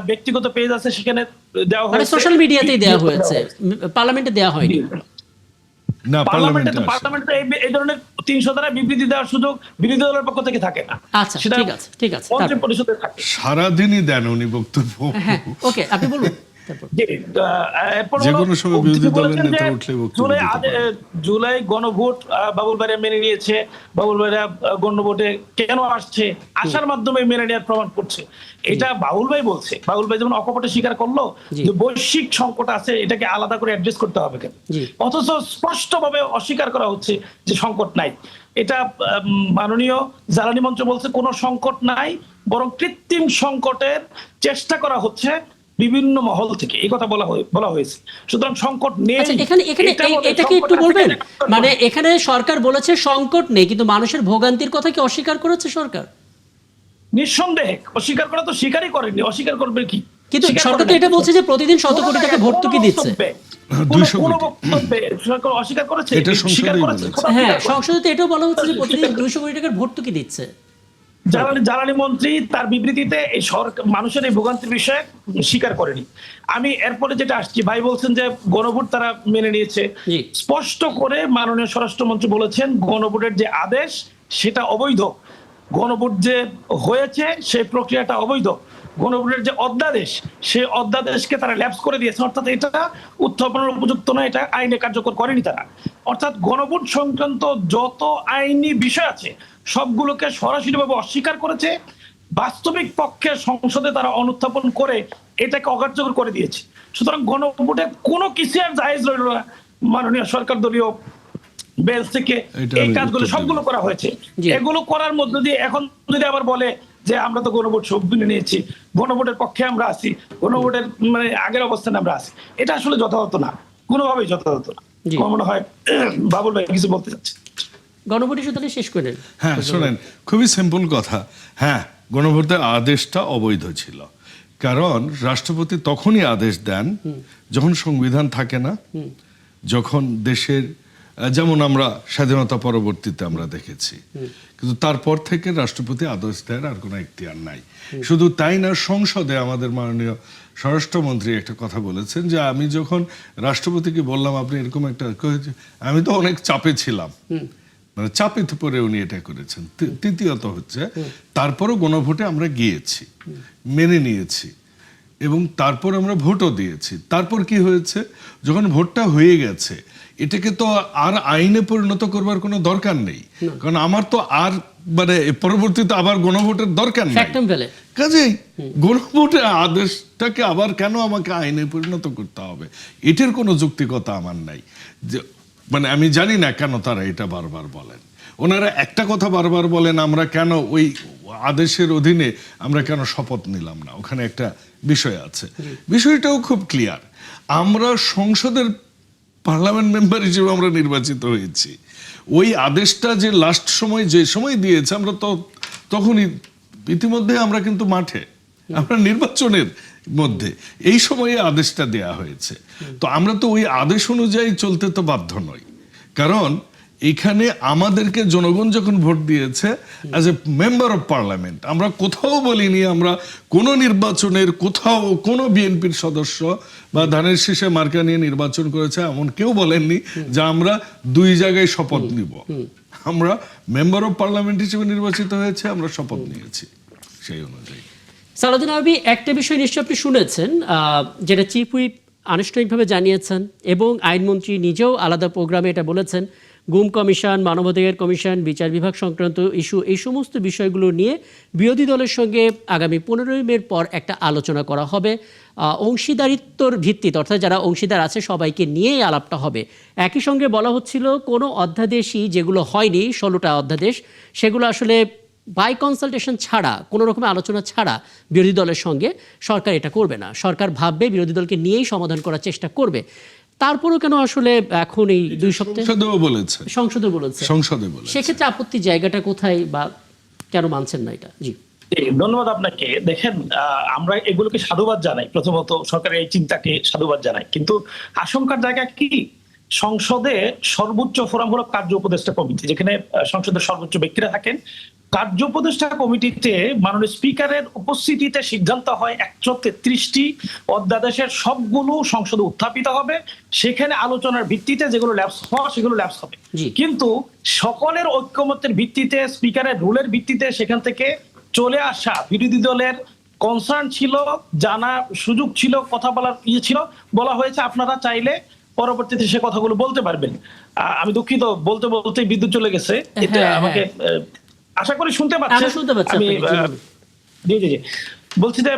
ব্যক্তিগত পেজ আছে সেখানে দেওয়া হয়েছে, সোশ্যাল মিডিয়াতেই দেওয়া হয়েছে, পার্লামেন্টে দেওয়া হয়নি। না, পার্লামেন্টে আসে। পার্লামেন্টে এই ধরনের 300 ধারা বিবৃতি দেওয়ার সুযোগ বিরোধী দলের পক্ষ থেকে থাকে না। আচ্ছা, সেটা ঠিক আছে। মন্ত্রী পরিষদে থাকে। সারাদিনই দেন উনি বক্তব্য। হ্যাঁ, ওকে, আপনি বলুন তারপর। জি, এরপর যে হলো, কোনো সময় বিরোধী তিনি দলের বলেছেন নেতা যে উঠলে বক্তব্য দিতে পারেন। জুলাই গণভোট বাবুল ভাইরা মেনে নিয়েছে, বাবুল ভাইরা গণভোটে কেন আসছে, আসার মাধ্যমে মেনে নেওয়ার প্রমাণ করছে। এটা বাবুল ভাই বলছে। বাবুল ভাই যেমন অকপটে স্বীকার করলো জি। যে বৈশ্বিক সংকট আছে, এটাকে আলাদা করে অ্যাড্রেস করতে হবে কেন, জি। অথচ স্পষ্টভাবে অস্বীকার করা হচ্ছে যে সংকট নাই। এটা মাননীয় জ্বালানি মন্ত্রী বলছে কোনো সংকট নাই, বরং কৃত্রিম সংকটের চেষ্টা করা হচ্ছে বিভিন্ন মহল থেকে, এই কথা বলা হয়েছে। সুতরাং সংকট নেই। আচ্ছা, এখানে এটা কি একটু বলবেন? মানে এখানে সরকার বলেছে সংকট নেই, কিন্তু মানুষের ভোগান্তির কথা কি অস্বীকার করেছে সরকার? নিঃসন্দেহে অস্বীকার করা তো স্বীকারই করেনি, অস্বীকার করবে কি? কিন্তু স্বীকার সরকার করে তো নাই। এটা বলছে যে প্রতিদিন 100 কোটি টাকা ভর্তুকি দিচ্ছে। 200 কোন কোটি। বক্তব্যে সরকার অস্বীকার করেছে? এটা সংসদেই স্বীকার করেছে। বলেছে। খোদা হ্যাঁ, স্বীকার করেছে। সংসদে তো এটাও বলা হচ্ছে যে প্রতিদিন 200 কোটি টাকার ভর্তুকি দিচ্ছে। জ্বালানি মন্ত্রী তার বিবৃতিতে এই সরকার মানুষের এই ভোগান্তির বিষয়ে স্বীকার করেনি। আমি এরপরে যেটা আসছি, ভাই বলছেন যে গণভোট তারা মেনে নিয়েছে। জি। স্পষ্ট করে মাননীয় স্বরাষ্ট্রমন্ত্রী বলেছেন গণভোটের যে আদেশ সেটা অবৈধ, গণভোট যে হয়েছে সেই প্রক্রিয়াটা অবৈধ, গণভোটের যে অধ্যাদেশ সেই অধ্যাদেশকে তারা ল্যাপস করে দিয়েছে, অর্থাৎ এটা উত্থাপনের উপযুক্ত নয়, এটা আইনে কার্যকর করেনি তারা। অর্থাৎ গণভোট সংক্রান্ত যত আইনি বিষয় আছে সবগুলোকে সরাসরিভাবে অস্বীকার করেছে। বাস্তবিক পক্ষে সংসদে তারা অনুত্থাপন করে এটাকে অকার্যকর করে দিয়েছে। সুতরাং গণভোটে কোনো কিছু আর জায়েজ রইল না। মাননীয় সরকার দলীয় বেঞ্চ থেকে এটা এই আমি কাজগুলো উত্তর সবগুলো দেব। করা হয়েছে। জি। এগুলো করার মধ্যে দিয়ে এখন যদি আবার বলে যে আমরা তো গণভোট সব মেনে নিয়েছি, গণভোটের পক্ষে আমরা আছি, গণভোটের মানে আগের অবস্থানে আমরা আছি, এটা আসলে যথাযথ না, কোনোভাবেই যথাযথ না। জি। আমার মনে হয় বাবুল ভাই কিছু বলতে চাচ্ছে। গণভোট ইস্যু তাহলে শেষ করে নেন। হ্যাঁ, শোনেন, খুবই সিম্পল কথা। হ্যাঁ, গণভোটের আদেশটা অবৈধ ছিল, কারণ রাষ্ট্রপতি তখনই আদেশ দেন যখন সংবিধান থাকে না, যখন দেশের যেমন আমরা স্বাধীনতা পরবর্তীতে আমরা দেখেছি, কিন্তু তারপর থেকে রাষ্ট্রপতি আদেশ দেন আর কোনো এখতিয়ার নাই। শুধু তাই না, সংসদে আমাদের মাননীয় স্বরাষ্ট্রমন্ত্রী একটা কথা বলেছেন যে আমি যখন রাষ্ট্রপতিকে বললাম আপনি এরকম একটা, আমি তো অনেক চাপে ছিলাম, মানে চাপে পরে উনি এটা করেছেন। তৃতীয়ত হচ্ছে তারপরও গণভোটে আমরা গিয়েছি, মেনে নিয়েছি, এবং তারপর আমরা ভোটও দিয়েছি। তারপর কি হয়েছে, যখন ভোটটা হয়ে গেছে এটাকে তো আর আইনে পরিণত করবার কোনো দরকার নেই, কারণ আমার তো আর মানে পরবর্তীতে আবার গণভোটের দরকার নেই। ফ্যাক্টম ফেলে কাজেই গণভোটের আদেশটাকে আবার কেন আমাকে আইনে পরিণত করতে হবে, এটার কোনো যৌক্তিকতা আমার নাই। যে মানে আমি জানি না কেন তারা এটা বারবার বলেন। ওনারা একটা কথা বারবার বলেন, আমরা কেন ওই আদেশের অধীনে আমরা কেন শপথ নিলাম না, ওখানে একটা বিষয় আছে। বিষয়টাও খুব ক্লিয়ার, আমরা সংসদের পার্লামেন্ট মেম্বার হিসেবে আমরা নির্বাচিত হয়েছি। ওই আদেশটা যে লাস্ট সময় যে সময় দিয়েছে, আমরা তো তখনই ইতিমধ্যে আমরা কিন্তু মাঠে, আমরা নির্বাচনের মধ্যে এই সময়ে আদেশটা দেয়া হয়েছে। তো আমরা তো ওই আদেশ অনুযায়ী চলতে তো বাধ্য নই, কারণ এখানে আমাদেরকে জনগণ যখন ভোট দিয়েছে as a member of parliament, আমরা কোথাও বলিনি আমরা কোনো নির্বাচনের কোথাও কোনো বিএনপির সদস্য বা ধানের শীষে মার্কা নিয়ে নির্বাচন করেছে এমন কেউ বলেননি যে আমরা দুই জায়গায় শপথ নিব। আমরা মেম্বার অফ পার্লামেন্ট হিসেবে নির্বাচিত হয়েছে, আমরা শপথ নিয়েছি সেই অনুযায়ী। সালাউদ্দিন আরবি, একটা বিষয় নিশ্চয়ই আপনি শুনেছেন, যেটা চিফ হুইপ আনুষ্ঠানিকভাবে জানিয়েছেন এবং আইনমন্ত্রী নিজেও আলাদা প্রোগ্রামে এটা বলেছেন, গুম কমিশন, মানবাধিকার কমিশন, বিচার বিভাগ সংক্রান্ত ইস্যু, এই সমস্ত বিষয়গুলো নিয়ে বিরোধী দলের সঙ্গে আগামী 15 মের পর একটা আলোচনা করা হবে। অংশীদারিত্বর ভিত্তিতে, অর্থাৎ যারা অংশীদার আছে সবাইকে নিয়েই আলাপটা হবে। একই সঙ্গে বলা হচ্ছিল কোনো অধ্যাদেশই যেগুলো হয়নি, 16টা অধ্যাদেশ, সেগুলো আসলে বাই কনসালটেশন ছাড়া, কোনো রকমের আলোচনা ছাড়া বিরোধী দলের সঙ্গে সরকার এটা করবে না। সরকার ভাববে, বিরোধী দলকে নিয়েই সমাধান করার চেষ্টা করবে। তারপরও কেন আসলে এখন এই 2 সপ্তাহে সংসদেও বলেছে, সংসদে বলেছে, সেক্ষেত্রে আপত্তির জায়গাটা কোথায় বা কেন মানছেন না এটা? জি, ধন্যবাদ আপনাকে। দেখেন, আমরা এগুলোকে সাধুবাদ জানাই, প্রথমত সরকারের এই চিন্তাকে সাধুবাদ জানাই, কিন্তু আশঙ্কার জায়গা কি, সংসদে সর্বোচ্চ ফোরাম হলো কার্য উপদেষ্টা কমিটি, যেখানে সংসদের সর্বোচ্চ ব্যক্তিরা থাকেন, কার্য উপদেষ্টা কমিটিতে মাননীয় স্পিকারের উপস্থিতিতে সিদ্ধান্ত হয় 133টি অধ্যাদেশের সবগুলো সংসদে উত্থাপিত হবে, সেখানে আলোচনার ভিত্তিতে যেগুলো ল্যাপস হওয়া সেগুলো ল্যাপস হবে। জি। কিন্তু সকলের ঐক্যমত্যের ভিত্তিতে, স্পিকারের রুলের ভিত্তিতে সেখান থেকে চলে আসা বিরোধী দলের কনসার্ন ছিল, জানা সুযোগ ছিল, কথা বলার ছিল, বলা হয়েছে আপনারা চাইলে পরবর্তীতে সে কথাগুলো বলতে পারবেন। আমি দুঃখিত, বলতে বলতে বিদ্যুৎ চলে গেছে, এটা হ্যাঁ, আমাকে আশা করি শুনতে পাচ্ছেন। আমরা শুনতে পাচ্ছি আমি আপনাকে, জি, বলুন। জি জি জি বলছি যে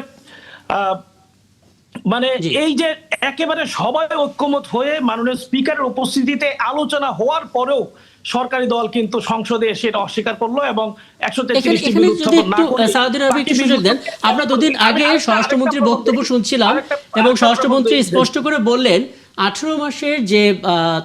মানে জি। এই যে একেবারে সবাই ঐক্যমত হয়ে মাননীয় স্পিকারের উপস্থিতিতে আলোচনা হওয়ার পরেও সরকারি দল কিন্তু সংসদে এসে এটা অস্বীকার করলো এবং 133টি এখানে বিল যদি উত্থাপন না একটু করে সাউদির আরবে একটু বাকি সুযোগ দেন। বিলগুলো- আমরা দুদিন আগে আমি স্বরাষ্ট্রমন্ত্রীর আরেকটা বক্তব্য শুনছিলাম এবং স্বরাষ্ট্রমন্ত্রী স্পষ্ট করে বললেন 18 মাসের যে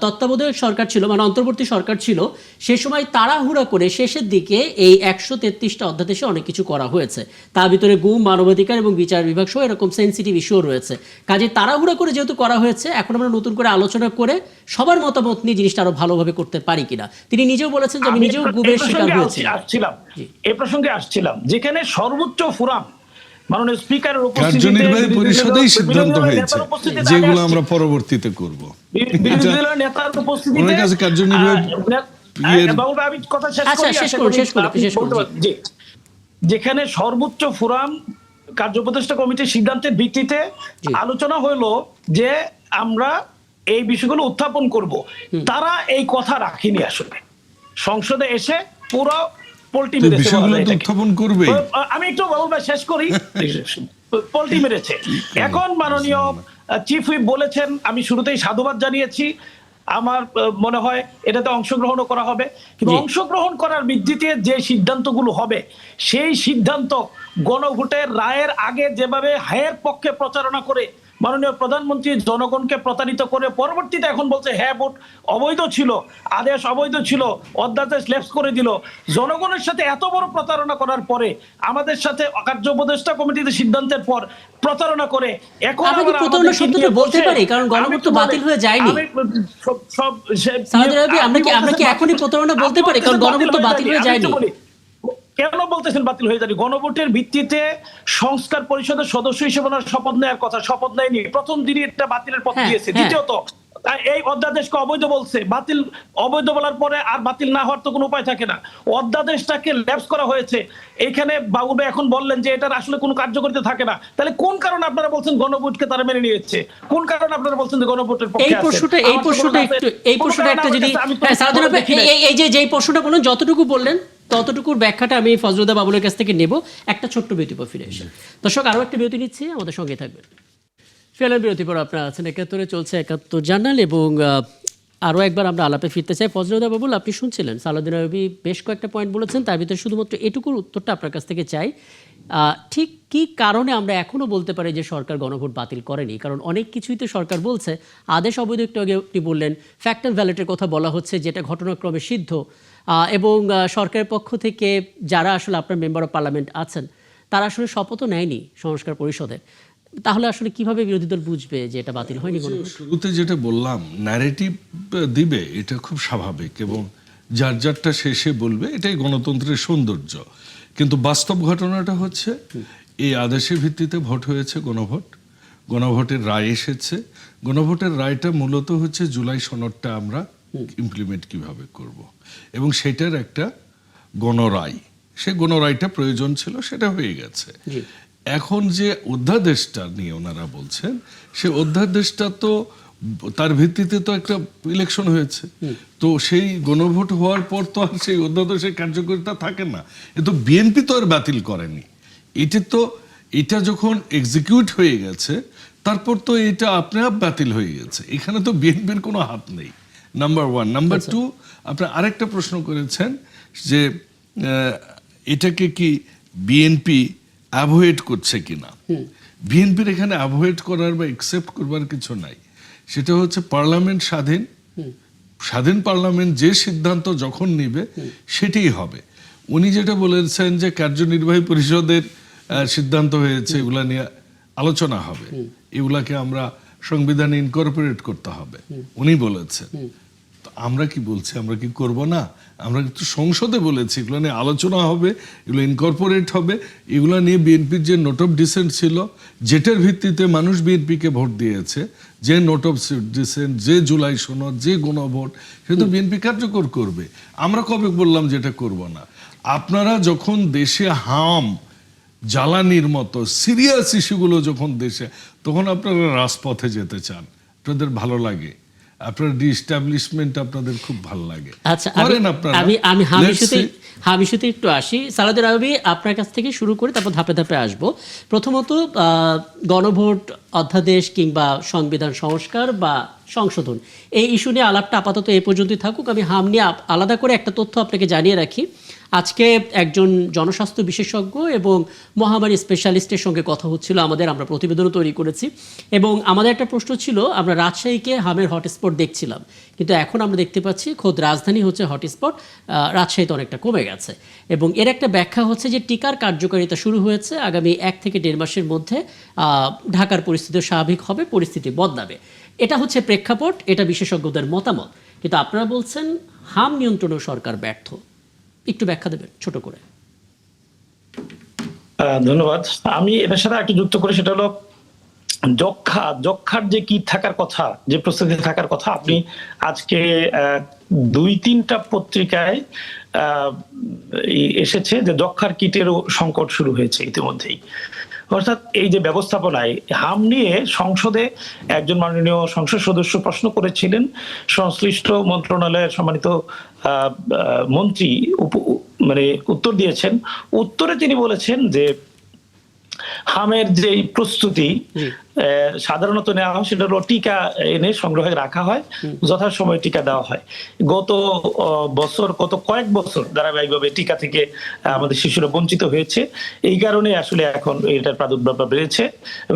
তত্ত্বাবধায়ক সরকার ছিল, মানে অন্তর্বর্তী সরকার ছিল, সে সময় তাড়াহুড়া করে শেষের দিকে এই 133টা অধ্যাদেশে অনেক কিছু করা হয়েছে। তার ভিতরে গুম, মানবাধিকার এবং বিচার বিভাগ সহ এরকম সেন্সিটিভ ইস্যুও রয়েছে। কাজে তাড়াহুড়া করে যেহেতু করা হয়েছে, এখন আমরা নতুন করে আলোচনা করে সবার মতামত নিয়ে জিনিসটা আরো ভালোভাবে করতে পারি কিনা। তিনি নিজেও বলেছেন যে আমি নিজেও গুমের শিকার হয়েছি। এই প্রসঙ্গে আসছিলাম, যেখানে সর্বোচ্চ ফোরাম মাননীয় স্পিকারের কার্যনির্বাহী পরিষদেই সিদ্ধান্ত হয়েছে, যেগুলো আমরা পরবর্তীতে করব। বিরোধী দলের নেতার উপস্থিতিতে ওনার কাছে কার্যনির্বাহী বাবুল ভাই, আমি কথা শেষ আচ্ছা, করি, শেষ আশা করুন, করি শেষ করুন, আপনি শেষ করুন, বলতে পারবেন। জি। যেখানে সর্বোচ্চ ফোরাম কার্য উপদেষ্টা কমিটির সিদ্ধান্তের ভিত্তিতে জি। আলোচনা হলো যে আমরা এই বিষয়গুলো উত্থাপন করব, তারা এই কথা রাখেনি। আসলে সংসদে এসে পুরো পোল্টি মেরেছে, বিষয়গুলো বলা যায় তো এটাকে। উত্থাপন করবেই। আমি একটু বাবুল ভাই শেষ করি, পোল্টি মেরেছে। এখন মাননীয় চিফ হুইপ বলেছেন, আমি শুরুতেই সাধুবাদ জানিয়েছি, আমার মনে হয় এটাতে অংশগ্রহণও করা হবে, কিন্তু জি। অংশগ্রহণ করার ভিত্তিতে যে সিদ্ধান্তগুলো হবে সেই সিদ্ধান্ত গণভোটের রায়ের আগে যেভাবে হায়ের পক্ষে প্রচারণা করে মাননীয় প্রধানমন্ত্রী জনগণকে প্রতারিত করে পরবর্তীতে এখন বলছে হ্যাঁ ভোট অবৈধ ছিল, আদেশ অবৈধ ছিল, অধ্যাদেশ ল্যাপস করে দিল। জনগণের সাথে এত বড় প্রতারণা করার পরে আমাদের সাথে কার্য উপদেষ্টা কমিটিতে সিদ্ধান্তের পর প্রতারণা করে এখন আমরা কি আবার প্রতারণা আমাদেরকে শব্দটা নিয়ে বলতে বসে- পারি? কারণ গণভোট তো আমি বাতিল হয়ে যায়নি। আমি সব সাউদি আরবে আমরা কি আপনি এখনই প্রতারণা বলতে পারি? কারণ গণভোট তো বাতিল হয়ে আমি যায়নি। একটু বলি, কেন বলতেছেন বাতিল হয়ে যায়নি? গণভোটের ভিত্তিতে সংস্কার পরিষদের সদস্য হিসেবে ওনার শপথ নেওয়ার কথা, শপথ নেয়নি, প্রথম দিনই এটা বাতিলের পথ হ্যাঁ, দিয়েছে। হ্যাঁ। দ্বিতীয়ত এই অধ্যাদেশকে অবৈধ বলছে, বাতিল অবৈধ বলার পরে আর বাতিল না হওয়ার তো কোনো উপায় থাকে না। অধ্যাদেশটাকে ল্যাপস করা হয়েছে। এইখানে বাবু ভাই এখন বললেন যে এটার আসলে কোনো কার্যকারিতা থাকে না, তাহলে কোন কারণে আপনারা বলছেন গণভোটকে তারা মেনে নিয়েছে? কোন কারণে আপনারা বলছেন যে গণভোটের পক্ষে এই আছেন? প্রশ্নটা আমার তো কোনো একটু এই কোনো প্রশ্নটা কারণ একটা আমার যদি কাছে আমি তো হ্যাঁ, সাউদি আরবে দেখি নাই। এই যে যেই প্রশ্নটা বললেন, যতটুকু বললেন ততটুকুর ব্যাখ্যাটা আমি ফজলুদ্দা বাবুলের কাছ থেকে নেব একটা ছোট্ট বিরতি পর ফিরে এসে। দর্শক, আরো একটা বিরতি নিচ্ছি, আমাদের সঙ্গে থাকবেন। ফেলার বিরতি পর আপনারা আছেন 71-এ চলছে 71 জার্নাল এবং আরও একবার আমরা আলাপে ফিরতে চাই। ফজলুদ্দা বাবুল, আপনি শুনছিলেন সালাউদ্দিন আইয়ুবী বেশ কয়েকটা পয়েন্ট বলেছেন, তার ভিতরে শুধুমাত্র এটুকুর উত্তরটা আপনার কাছ থেকে চাই। ঠিক কি কারণে আমরা এখনো বলতে পারি যে সরকার গণভোট বাতিল করেনি? কারণ অনেক কিছুই তো সরকার বলছে, আদেশ অবৈধ, একটু আগে আপনি বললেন ফ্যাক্ট অ্যান্ড ভ্যালিডের কথা বলা হচ্ছে, যেটা ঘটনাক্রমে সিদ্ধ, এবং সরকারের পক্ষ থেকে যারা আসলে আপনার মেম্বার অফ পার্লামেন্ট আছেন তারা আসলে শপথও নেয়নি সংস্কার পরিষদের। তাহলে আসলে কিভাবে বিরোধী দল বুঝবে যে এটা বাতিল হয়নি গণভোট? শুরুতে যেটা বললাম, ন্যারেটিভ দিবে, এটা খুব স্বাভাবিক এবং যার যারটা শেষে বলবে, এটাই গণতন্ত্রের সৌন্দর্য। কিন্তু বাস্তব ঘটনাটা হচ্ছে এই আদেশের ভিত্তিতে ভোট হয়েছে, গণভোটের রায় এসেছে। গণভোটের রায়টা মূলত হচ্ছে জুলাই সনদটা আমরা ইমপ্লিমেন্ট কিভাবে করব, এবং সেটার একটা গণরায়, সে গণরায়টা প্রয়োজন ছিল, সেটা হয়ে গেছে। এখন যে অধ্যাদেশটা নিয়ে ওনারা বলছেন, সে অধ্যাদেশটা তো তার ভিত্তিতে তো একটা ইলেকশন হয়েছে, তো সেই গণভোট হওয়ার পর তো আর সেই অধ্যাদেশের কার্যকারিতা থাকে না। এ তো বিএনপি তো আর বাতিল করেনি, এটা যখন এক্সিকিউট হয়ে গেছে তারপর তো এটা আপনি আপ বাতিল হয়ে গেছে, এখানে তো বিএনপির কোনো হাত নেই, নাম্বার ওয়ান। নাম্বার টু, আপনি আরেকটা প্রশ্ন করেছেন যে এটাকে কি বিএনপি অ্যাভয়েড করছে কিনা। বিএনপির এখানে অ্যাভয়েড করার বা একসেপ্ট করবার কিছু নাই। সেটা হচ্ছে পার্লামেন্ট স্বাধীন পার্লামেন্ট যে সিদ্ধান্ত যখন নিবে সেটাই হবে। উনি যেটা বলেছেন যে কার্যনির্বাহী পরিষদের সিদ্ধান্ত হয়েছে, এগুলা নিয়ে আলোচনা হবে, এগুলাকে আমরা সংবিধানে ইনকর্পোরেট করতে হবে, উনি বলেছেন। তো আমরা কি বলছি, আমরা কি করব না? আমরা কিন্তু সংসদে বলেছি এগুলো নিয়ে আলোচনা হবে, এগুলো ইনকর্পোরেট হবে, এগুলো নিয়ে বিএনপির যে নোট অফ ডিসেন্ট ছিল, যেটার ভিত্তিতে মানুষ বিএনপিকে ভোট দিয়েছে, যে নোট অফ ডিসেন্ট, যে জুলাই সনদ, যে গণভোট, সেটা বিএনপি কার্যকর করবে। আমরা কবে বললাম যেটা করব না? আপনারা যখন দেশে জ্বালানির মতো সিরিয়াস ইস্যুগুলো যখন দেশে, তখন আপনারা রাজপথে যেতে চান, আপনাদের ভালো লাগে, আপনার রিস্টাবলিশমেন্ট আপনাদের খুব ভালো লাগে। আচ্ছা, করেন আপনারা। আমি Let's see. হামিশুতে একটু আসি। সালাউদ্দিন আইয়ুবী, আপনার কাছ থেকে শুরু করে তারপর ধাপে ধাপে আসব। প্রথমত গণভোট অধ্যাদেশ কিংবা সংবিধান সংস্কার বা সংশোধন, এই ইস্যু নিয়ে আলাপটা আপাতত এই পর্যন্তই থাকুক। আমি হাম নিয়ে আলাদা করে একটা তথ্য আপনাকে জানিয়ে রাখি। আজকে একজন জনস্বাস্থ্য বিশেষজ্ঞ এবং মহামারী স্পেশালিস্টের সঙ্গে কথা হচ্ছিল আমাদের, আমরা প্রতিবেদনও তৈরি করেছি, এবং আমাদের একটা প্রশ্ন ছিল, আমরা রাজশাহীকে হামের হটস্পট দেখছিলাম, কিন্তু এখন আমরা দেখতে পাচ্ছি খোদ রাজধানী হচ্ছে হটস্পট, রাজশাহীতে অনেকটা কমে গেছে। এবং এর একটা ব্যাখ্যা হচ্ছে যে টিকার কার্যকারিতা শুরু হয়েছে, আগামী 1 থেকে 1.5 মাসের মধ্যে ঢাকার পরিস্থিতি স্বাভাবিক হবে, পরিস্থিতি বদলাবে। এটা হচ্ছে প্রেক্ষাপট, এটা বিশেষজ্ঞদের মতামত। কিন্তু আপনারা বলছেন হাম নিয়ন্ত্রণেও সরকার ব্যর্থ। একটু ব্যাখ্যা দেবেন ছোট করে? ধন্যবাদ। আমি এটার সাথে একটু যুক্ত করি, সেটা হলো যক্ষার যে কি থাকার কথা, যে প্রস্তুতি থাকার কথা, আপনি আজকে 2-3টা পত্রিকায় এসেছে যে যক্ষার কিটেরও সংকট শুরু হয়েছে ইতিমধ্যেই। অর্থাৎ এই যে ব্যবস্থাপনায় হাম নিয়ে সংসদে একজন মাননীয় সংসদ সদস্য প্রশ্ন করেছিলেন, সংশ্লিষ্ট মন্ত্রণালয়ের সম্মানিত মন্ত্রী মানে উত্তর দিয়েছেন। উত্তরে তিনি বলেছেন যে হামের যে প্রস্তুতি সাধারণত নেওয়া হয় সেটা হলো টিকা এনে সংগ্রহে রাখা হয়, যথাসময়ে টিকা দেওয়া হয়। গত কয়েক বছর ধারাবাহিকভাবে টিকা থেকে আমাদের শিশুরা বঞ্চিত হয়েছে, এই কারণে আসলে এখন এটার প্রাদুর্ভাব বেড়েছে।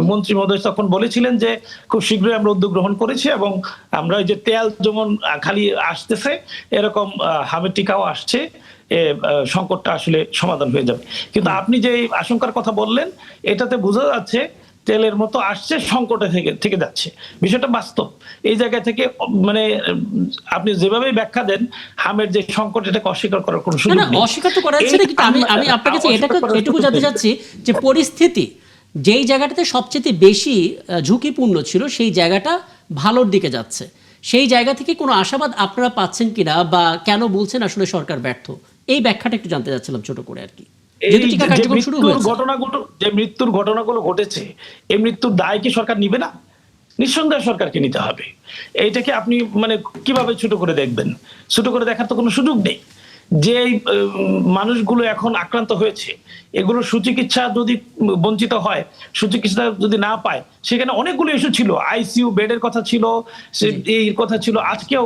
মন্ত্রী মহোদয় তখন বলেছিলেন যে খুব শীঘ্রই আমরা উদ্যোগ গ্রহণ করেছি এবং আমরা যে তেল যেমন খালি আসতেছে, এরকম হামের টিকাও আসছে, সংকটটা আসলে সমাধান হয়ে যাবে। কিন্তু আপনি যে আশঙ্কার কথা বললেন, এটাতে বোঝা যাচ্ছে তেলের মতো আসছে, সংকটে থেকে যাচ্ছে। বিষয়টা বাস্তব। এই জায়গা থেকে মানে আপনি যেভাবে ব্যাখ্যা দেন হামের যে সংকট, এটাকে অস্বীকার করার কোনো সুযোগ নেই। অস্বীকার তো করা যাচ্ছে না, কিন্তু আমি আপনার কাছে এটুকু জানতে চাচ্ছি যে পরিস্থিতি যেই জায়গাটাতে সবচেয়ে বেশি ঝুঁকিপূর্ণ ছিল, সেই জায়গাটা ভালোর দিকে যাচ্ছে, সেই জায়গা থেকে কোনো আশাবাদ আপনারা পাচ্ছেন কিনা, বা কেন বলছেন আসলে সরকার ব্যর্থ, এই ব্যাখ্যাটা একটু জানতে চাচ্ছিলাম ছোট করে আর কি। যে মৃত্যুর ঘটনাগুলো ঘটেছে, এই মৃত্যুর দায় কি সরকার নিবে না? নিঃসন্দেহে সরকারকে নিতে হবে। এইটাকে আপনি মানে কিভাবে ছোট করে দেখবেন? ছোট করে দেখার তো কোনো সুযোগ নেই। যে মানুষগুলো এখন আক্রান্ত হয়েছে, এগুলো সুচিকিৎসা যদি বঞ্চিত হয়, সুচিকিৎসা যদি না পায়, সেখানে অনেকগুলো ইস্যু ছিল, আইসিইউ বেডের কথা ছিল, এই কথা ছিল। আজকেও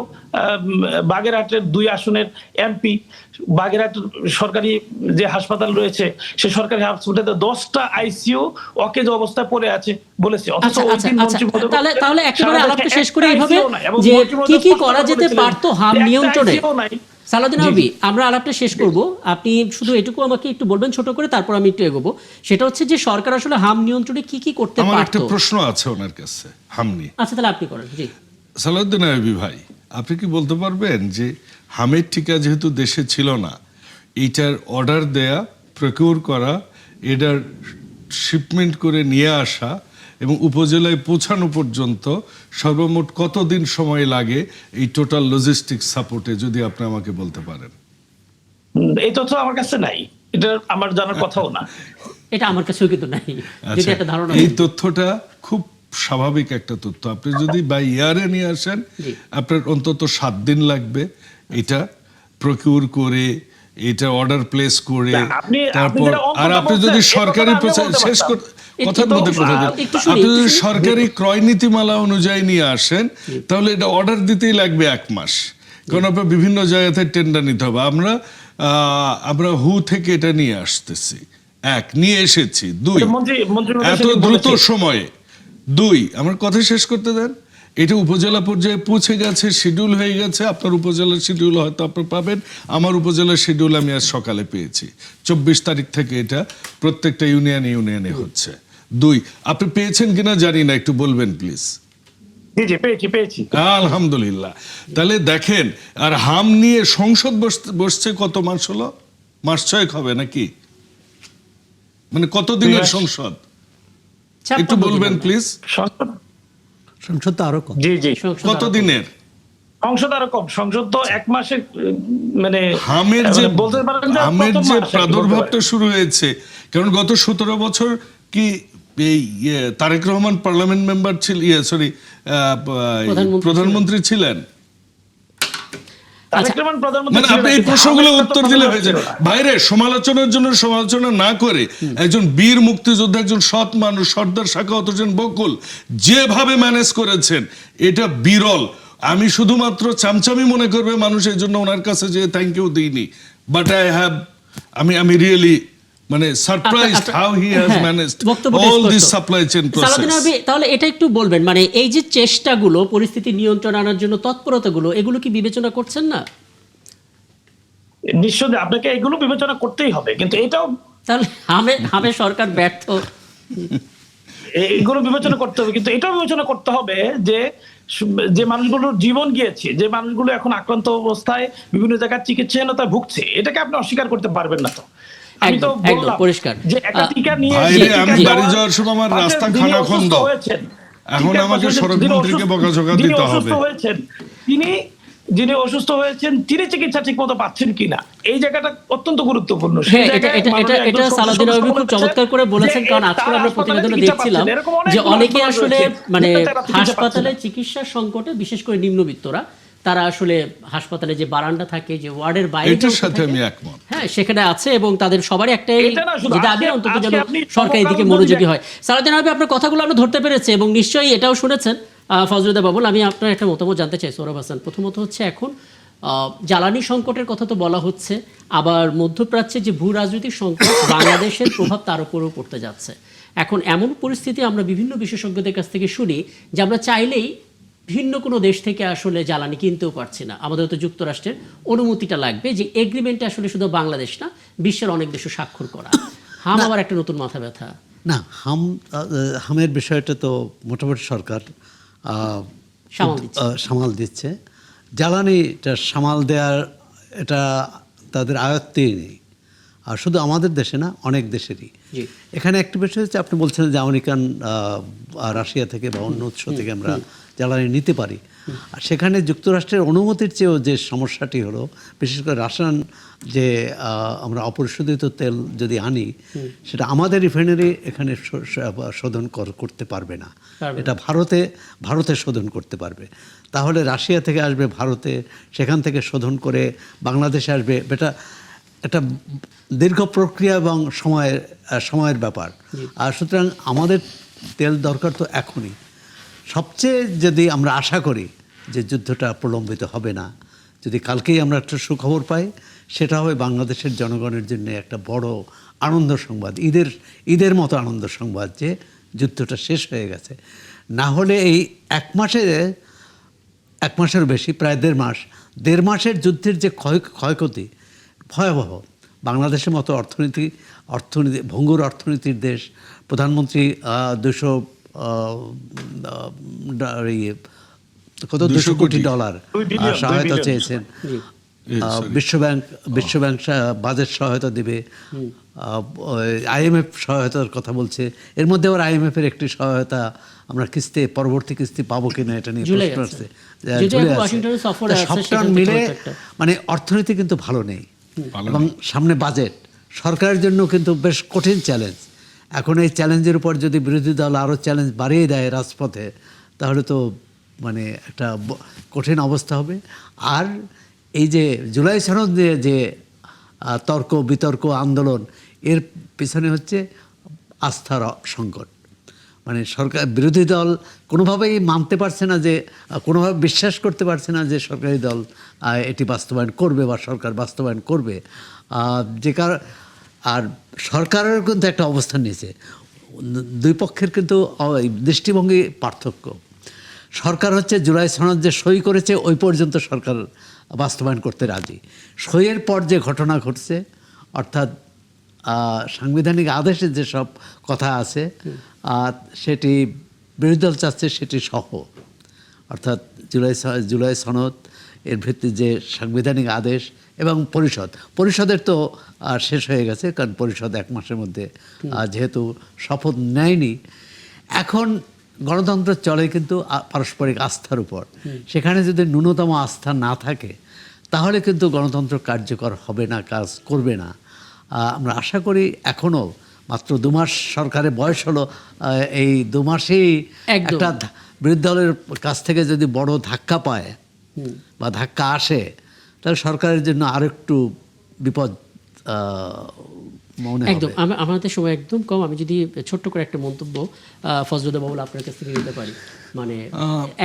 বাগেরহাটের 2 আসনের এমপি, বাগেরহাট সরকারি যে হাসপাতাল রয়েছে, সে সরকারি হাসপাতালে 10টা আইসিইউ অকেজ অবস্থায় পড়ে আছে বলেছে। তাহলে একেবারে আলাপটা শেষ করে এইভাবে যে কি কি করা যেতে পারতো হাম নিয়ন্ত্রণে। সালাউদ্দিন আইয়ুবী, আমরা আলাপটা শেষ করব, আপনি শুধু এটুকু আমাকে একটু বলবেন ছোট করে, তারপর আমি একটু এগোবো। সেটা হচ্ছে যে সরকার আসলে হাম নিয়ন্ত্রণে কি কি করতে পারতো। আমার একটা প্রশ্ন আছে ওনার কাছে হাম নিয়ে। আচ্ছা, তাহলে আপনি করেন। জি সালাউদ্দিন আইয়ুবী ভাই, আপনি কি বলতে পারবেন যে হামের টিকা যেহেতু দেশে ছিল না, এইটার অর্ডার দেয়া, প্রকিউর করা, এটার শিপমেন্ট করে নিয়ে আসা এবং উপজেলায় পৌঁছানো পর্যন্ত সর্বমোট কতদিন সময় লাগে এই টোটাল লজিস্টিক্স সাপোর্টে, যদি আপনি আমাকে বলতে পারেন? এই তথ্য আমার কাছে নাই, এটা আমার জানার কথাও না। এটা আমার কাছেও কিন্তু নাই, যদি একটা ধারণা। এই তথ্যটা খুব স্বাভাবিক একটা তথ্য। আপনি যদি বাই ইয়ারে নিয়ে আসেন, আপনার অন্তত 7 দিন লাগবে এটা প্রকিউর করে, এটা অর্ডার প্লেস করে, তারপর আর আপনি যদি সরকারি শেষ কথার মধ্যে আপনি যদি সরকারি ক্রয় নীতিমালা অনুযায়ী নিয়ে আসেন, তাহলে এটা অর্ডার দিতেই লাগবে 1 মাস, কারণ আপনার বিভিন্ন জায়গাতে টেন্ডার নিতে হবে। আমরা হু থেকে এটা নিয়ে আসতেছি, নিয়ে এসেছি। 2, এত দ্রুত সময়ে 2, আমার কথা শেষ করতে দেন। এটা উপজেলা পর্যায়ে পৌঁছে গেছে, শিডিউল হয়ে গেছে। আপনার উপজেলার শিডিউল হয়তো আপনি পাবেন, আমার উপজেলার শিডিউল আমি আজ সকালে পেয়েছি। 24 তারিখ থেকে এটা প্রত্যেকটা ইউনিয়নে হচ্ছে। 2, আপনি পেয়েছেন কিনা জানি না, একটু বলবেন প্লিজ। জি পেয়েছি। আলহামদুলিল্লাহ। তাহলে দেখেন, আর হাম নিয়ে সংসদ বসছে কত মাস হলো? মাস 6 হবে নাকি? মানে কত দিনের সংসদ একটু 56 বলবেন দিন প্লিজ? সংসদ সংসদ তো আরো কম। জি সংসদ কত আরো কম। দিনের? সংসদ আরো কম, সংসদ তো 1 মাসের মানে হামের যে মানে বলতে পারেন যে হামের প্রথম যে মাস আর কি বলতে প্রাদুর্ভাবটা পারেন। শুরু হয়েছে, কারণ গত 17 বছর কি এই তারেক রহমান পার্লামেন্ট মেম্বার ছিল, সরি প্রধানমন্ত্রী ছিলেন? তারেক রহমান প্রধানমন্ত্রী মানে ছিলেন আপনি না, এই কিন্তু প্রশ্নগুলো আওয়ামী লীগ তো উত্তর দিলে হয়ে যায়। ছিল না। বাইরে সমালোচনার জন্য সমালোচনা না করে একজন বীর মুক্তিযোদ্ধা, একজন সৎ মানুষ, সর্দার সাখাওয়াত হোসেন বকুল যেভাবে ম্যানেজ করেছেন, এটা বিরল। আমি শুধুমাত্র চামচামি মনে করবে মানুষ, এই জন্য ওনার কাছে যে থ্যাংক ইউ দিইনি, বাট আই হ্যাভ আমি রিয়েলি মানে সারপ্রাইজড হাউ হি হ্যাজ হ্যাঁ, ম্যানেজড বক্তব্যটা অল দিস স্পষ্ট। Supply chain Salahuddin process. আরবি, তাহলে এটা একটু বলবেন, মানে এই যে চেষ্টাগুলো পরিস্থিতি নিয়ন্ত্রণ আনার জন্য তৎপরতাগুলো, এগুলো কি বিবেচনা করছেন না? নিশ্চয়ই আপনাকে এগুলো বিবেচনা করতেই হবে, কিন্তু এটাও তাহলে হামে সরকার ব্যর্থ। এগুলো বিবেচনা করতে হবে, কিন্তু এটাও বিবেচনা করতে হবে যে যে মানুষগুলোর জীবন গিয়েছে, যে মানুষগুলো এখন আক্রান্ত অবস্থায় বিভিন্ন জায়গায় চিকিৎসাহীনতায় ভুগছে, এটাকে আপনি অস্বীকার করতে পারবেন না। তো আমি তো একদম, একদম বললাম পরিষ্কার। যে একটা টিকা নিয়ে ভাইরে, টিকা আমি দেওয়া- বাড়ি যাওয়ার সময় আমার পাশে রাস্তা যিনি খানাখন্দ। অসুস্থ হয়েছেন, এখন টিকার আমাকে পাশে সড়ক যিনি মন্ত্রীকে অসুস্থ- বকাঝকা যিনি দিতে অসুস্থ হবে। হয়েছেন, যিনি অসুস্থ হয়েছেন তিনি চিকিৎসা ঠিক মতো পাচ্ছেন কিনা, এই জায়গাটা অত্যন্ত গুরুত্বপূর্ণ। সেই হ্যাঁ, এটা জায়গায় এটা এটা মাননীয় এটা একজন সালাউদ্দিন সংসদ আরবি খুব সদস্য চমৎকার করে বলেছেন, যে কারণ তার আজকে আমরা হাসপাতালে প্রতিবেদনে চিকিৎসা দেখছিলাম পাচ্ছেন। এরকম যে অনেকগুলো অনেকে হাসপাতাল আসলে রয়েছে, মানে যেটাতে তারা চিকিৎসা হাসপাতালে পাচ্ছেন না। চিকিৎসার সংকটে, বিশেষ করে নিম্নবিত্তরা, তারা আসলে হাসপাতালে যে বারান্দা থাকে, যে ওয়ার্ডের বাইরে যে এটার অংশ সাথে থাকে, আমি একমত। হ্যাঁ সেখানে আছে, এবং তাদের সবারই একটাই এটা না শুধু, যে দাবি, আজকে- অন্তত যেন আজকে আপনি সরকার এদিকে সমকাল মনোযোগী যদি হয়। সালাউদ্দিন আরবি, আপনার কথাগুলো আমরা ধরতে পেরেছি এবং নিশ্চয়ই এটাও শুনেছেন। ফজলুদ্দা বাবুল, আমি আপনার একটা মতামত জানতে চাই। সৌরভ হাসান, প্রথমত হচ্ছে এখন জ্বালানি সংকটের কথা তো বলা হচ্ছে, আবার মধ্যপ্রাচ্যে যে ভূ রাজনৈতিক সংকট, বাংলাদেশের প্রভাব তার উপরেও পড়তে যাচ্ছে। এখন এমন পরিস্থিতি আমরা বিভিন্ন বিশেষজ্ঞদের কাছ থেকে শুনি যে আমরা চাইলেই ভিন্ন কোনো দেশ থেকে আসলে জ্বালানি কিনতেও পারছি না, আমাদের তো যুক্তরাষ্ট্রের অনুমতিটা লাগবে, যে এগ্রিমেন্টে আসলে শুধু বাংলাদেশ না, বিশ্বের অনেক দেশও স্বাক্ষর করা। আবার একটা নতুন মাথা ব্যথা। না, হামের বিষয়টা তো মোটামুটি সরকার সামাল দিচ্ছে। সামাল দিচ্ছে। জ্বালানিটা সামাল দেওয়ার এটা তাদের আয়ত্তেই নেই। আর শুধু আমাদের দেশে না, অনেক দেশেরই। জি। এখানে একটা বিষয় হচ্ছে, আপনি বলছেন যে আমেরিকান রাশিয়া থেকে বা অন্য উৎস থেকে আমরা জ্বালানি নিতে পারি। আর সেখানে যুক্তরাষ্ট্রের অনুমতির চেয়েও যে সমস্যাটি হলো, বিশেষ করে রাসায়ন যে আমরা অপরিশোধিত তেল যদি আনি, সেটা আমাদের রিফাইনারি এখানে শোধন করতে পারবে না। এটা ভারতে শোধন করতে পারবে। তাহলে রাশিয়া থেকে আসবে ভারতে, সেখান থেকে শোধন করে বাংলাদেশে আসবে। এটা দীর্ঘ প্রক্রিয়া এবং সময়ের ব্যাপার। আর সুতরাং আমাদের তেল দরকার তো এখনই। সবচেয়ে যদি আমরা আশা করি যে যুদ্ধটা প্রলম্বিত হবে না, যদি কালকেই আমরা একটা সুখবর পাই, সেটা হবে বাংলাদেশের জনগণের জন্য একটা বড় আনন্দ সংবাদ, ঈদের মতো আনন্দ সংবাদ যে যুদ্ধটা শেষ হয়ে গেছে। না হলে এই এক মাসের বেশি, প্রায় দেড় মাসের যুদ্ধের যে ক্ষয়ক্ষতি ভয়াবহ। বাংলাদেশের মতো অর্থনীতি ভঙ্গুর অর্থনীতির দেশ, প্রধানমন্ত্রী 200 কোটি ডলার সহায়তা চেয়েছেন। বিশ্বব্যাংক বাজেট সহায়তা দেবে, IMF সহায়তার কথা বলছে। এর মধ্যে আবার IMF এর একটি সহায়তা আমরা পরবর্তী কিস্তি পাবো কিনা এটা নিয়ে প্রশ্ন আসছে। সবটা মিলে মানে অর্থনীতি কিন্তু ভালো নেই, এবং সামনে বাজেট, সরকারের জন্য কিন্তু বেশ কঠিন চ্যালেঞ্জ। এখন এই চ্যালেঞ্জের উপর যদি বিরোধী দল আরও চ্যালেঞ্জ বাড়িয়ে দেয় রাজপথে, তাহলে তো মানে একটা কঠিন অবস্থা হবে। আর এই যে জুলাই সনদ নিয়ে যে তর্ক বিতর্ক আন্দোলন, এর পিছনে হচ্ছে আস্থার সংকট। মানে সরকার বিরোধী দল কোনোভাবেই মানতে পারছে না, যে কোনোভাবে বিশ্বাস করতে পারছে না যে সরকারি দল এটি বাস্তবায়ন করবে বা সরকার বাস্তবায়ন করবে। আর সরকারের কিন্তু একটা অবস্থান নিয়েছে, দুই পক্ষের কিন্তু দৃষ্টিভঙ্গি পার্থক্য। সরকার হচ্ছে জুলাই সনদ যে সই করেছে ওই পর্যন্ত সরকার বাস্তবায়ন করতে রাজি। সইয়ের পর যে ঘটনা ঘটছে, অর্থাৎ সাংবিধানিক আদেশে যেসব কথা আছে সেটি বিরোধী দল চাচ্ছে সেটি সহ, অর্থাৎ জুলাই সনদ, এর ভিত্তিতে যে সাংবিধানিক আদেশ এবং পরিষদের তো শেষ হয়ে গেছে, কারণ পরিষদ 1 মাসের মধ্যে যেহেতু শপথ নেয়নি। এখন গণতন্ত্র চলে কিন্তু পারস্পরিক আস্থার উপর। সেখানে যদি ন্যূনতম আস্থা না থাকে তাহলে কিন্তু গণতন্ত্র কার্যকর হবে না, কাজ করবে না। আমরা আশা করি এখনও মাত্র 2 মাস সরকারের বয়স হলো, এই 2 মাসেই একদম। একটা বিরোধী দলের কাছ থেকে যদি বড় ধাক্কা পায় বা ধাক্কা আসে, তাহলে সরকারের জন্য আরেকটু বিপদ মনে একদম। হবে। আমাদের সময় একদম কম। আমি যদি ছোট্ট করে একটা মন্তব্য ফজলুদ্দিন বাবুল আপনার কাছ থেকে নিতে পারি, মানে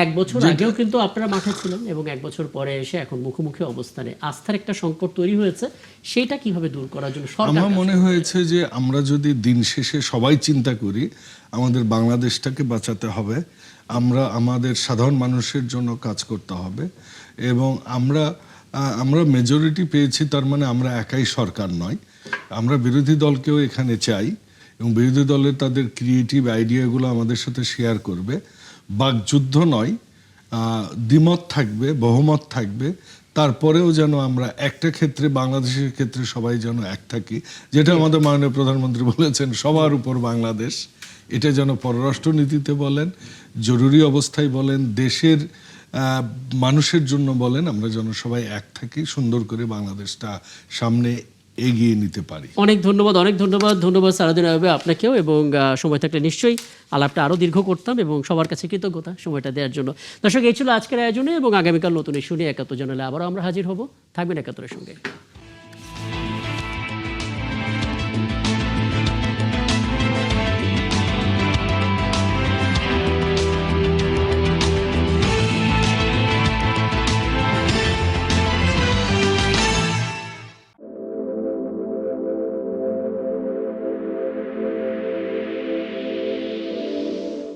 1 বছর আগেও কিন্তু আপনারা মাঠে ছিলেন এবং 1 বছর পরে এসে এখন মুখোমুখি অবস্থানে আস্থার একটা সংকট তৈরি হয়েছে, সেটা কিভাবে দূর করার জন্য সরকার আমার মনে হয়েছে যে আমরা যদি দিন শেষে সবাই চিন্তা করি আমাদের বাংলাদেশটাকে বাঁচাতে হবে, আমরা আমাদের সাধারণ মানুষের জন্য কাজ করতে হবে, এবং আমরা মেজরিটি পেয়েছি, তার মানে আমরা একাই সরকার নয়, আমরা বিরোধী দলকেও এখানে চাই, এবং বিরোধী দলের তাদের ক্রিয়েটিভ আইডিয়াগুলো আমাদের সাথে শেয়ার করবে। বাকযুদ্ধ নয়, দ্বিমত থাকবে, বহুমত থাকবে, তারপরেও যেন আমরা একটা ক্ষেত্রে, বাংলাদেশের ক্ষেত্রে সবাই যেন এক থাকি, যেটা আমাদের মাননীয় প্রধানমন্ত্রী বলেছেন, সবার উপর বাংলাদেশ। এটা যেন পররাষ্ট্রনীতিতে বলেন, জরুরি অবস্থায় বলেন, দেশের মানুষের জন্য বলেন, আমরা যেন সবাই এক থাকি, সুন্দর করে বাংলাদেশটা সামনে এগিয়ে নিতে পারি। অনেক ধন্যবাদ, ধন্যবাদ সারাদিন আয়ুবে আপনাকেও, এবং সময় থাকলে নিশ্চয়ই আলাপটা আরও দীর্ঘ করতাম, এবং সবার কাছে কৃতজ্ঞতা সময়টা দেওয়ার জন্য। দর্শক, এই ছিল আজকের আয়োজনে, এবং আগামীকাল নতুন ইস্যু নিয়ে ৭১ জানালে আবারও আমরা হাজির হব। থাকবেন ৭১-এর সঙ্গে।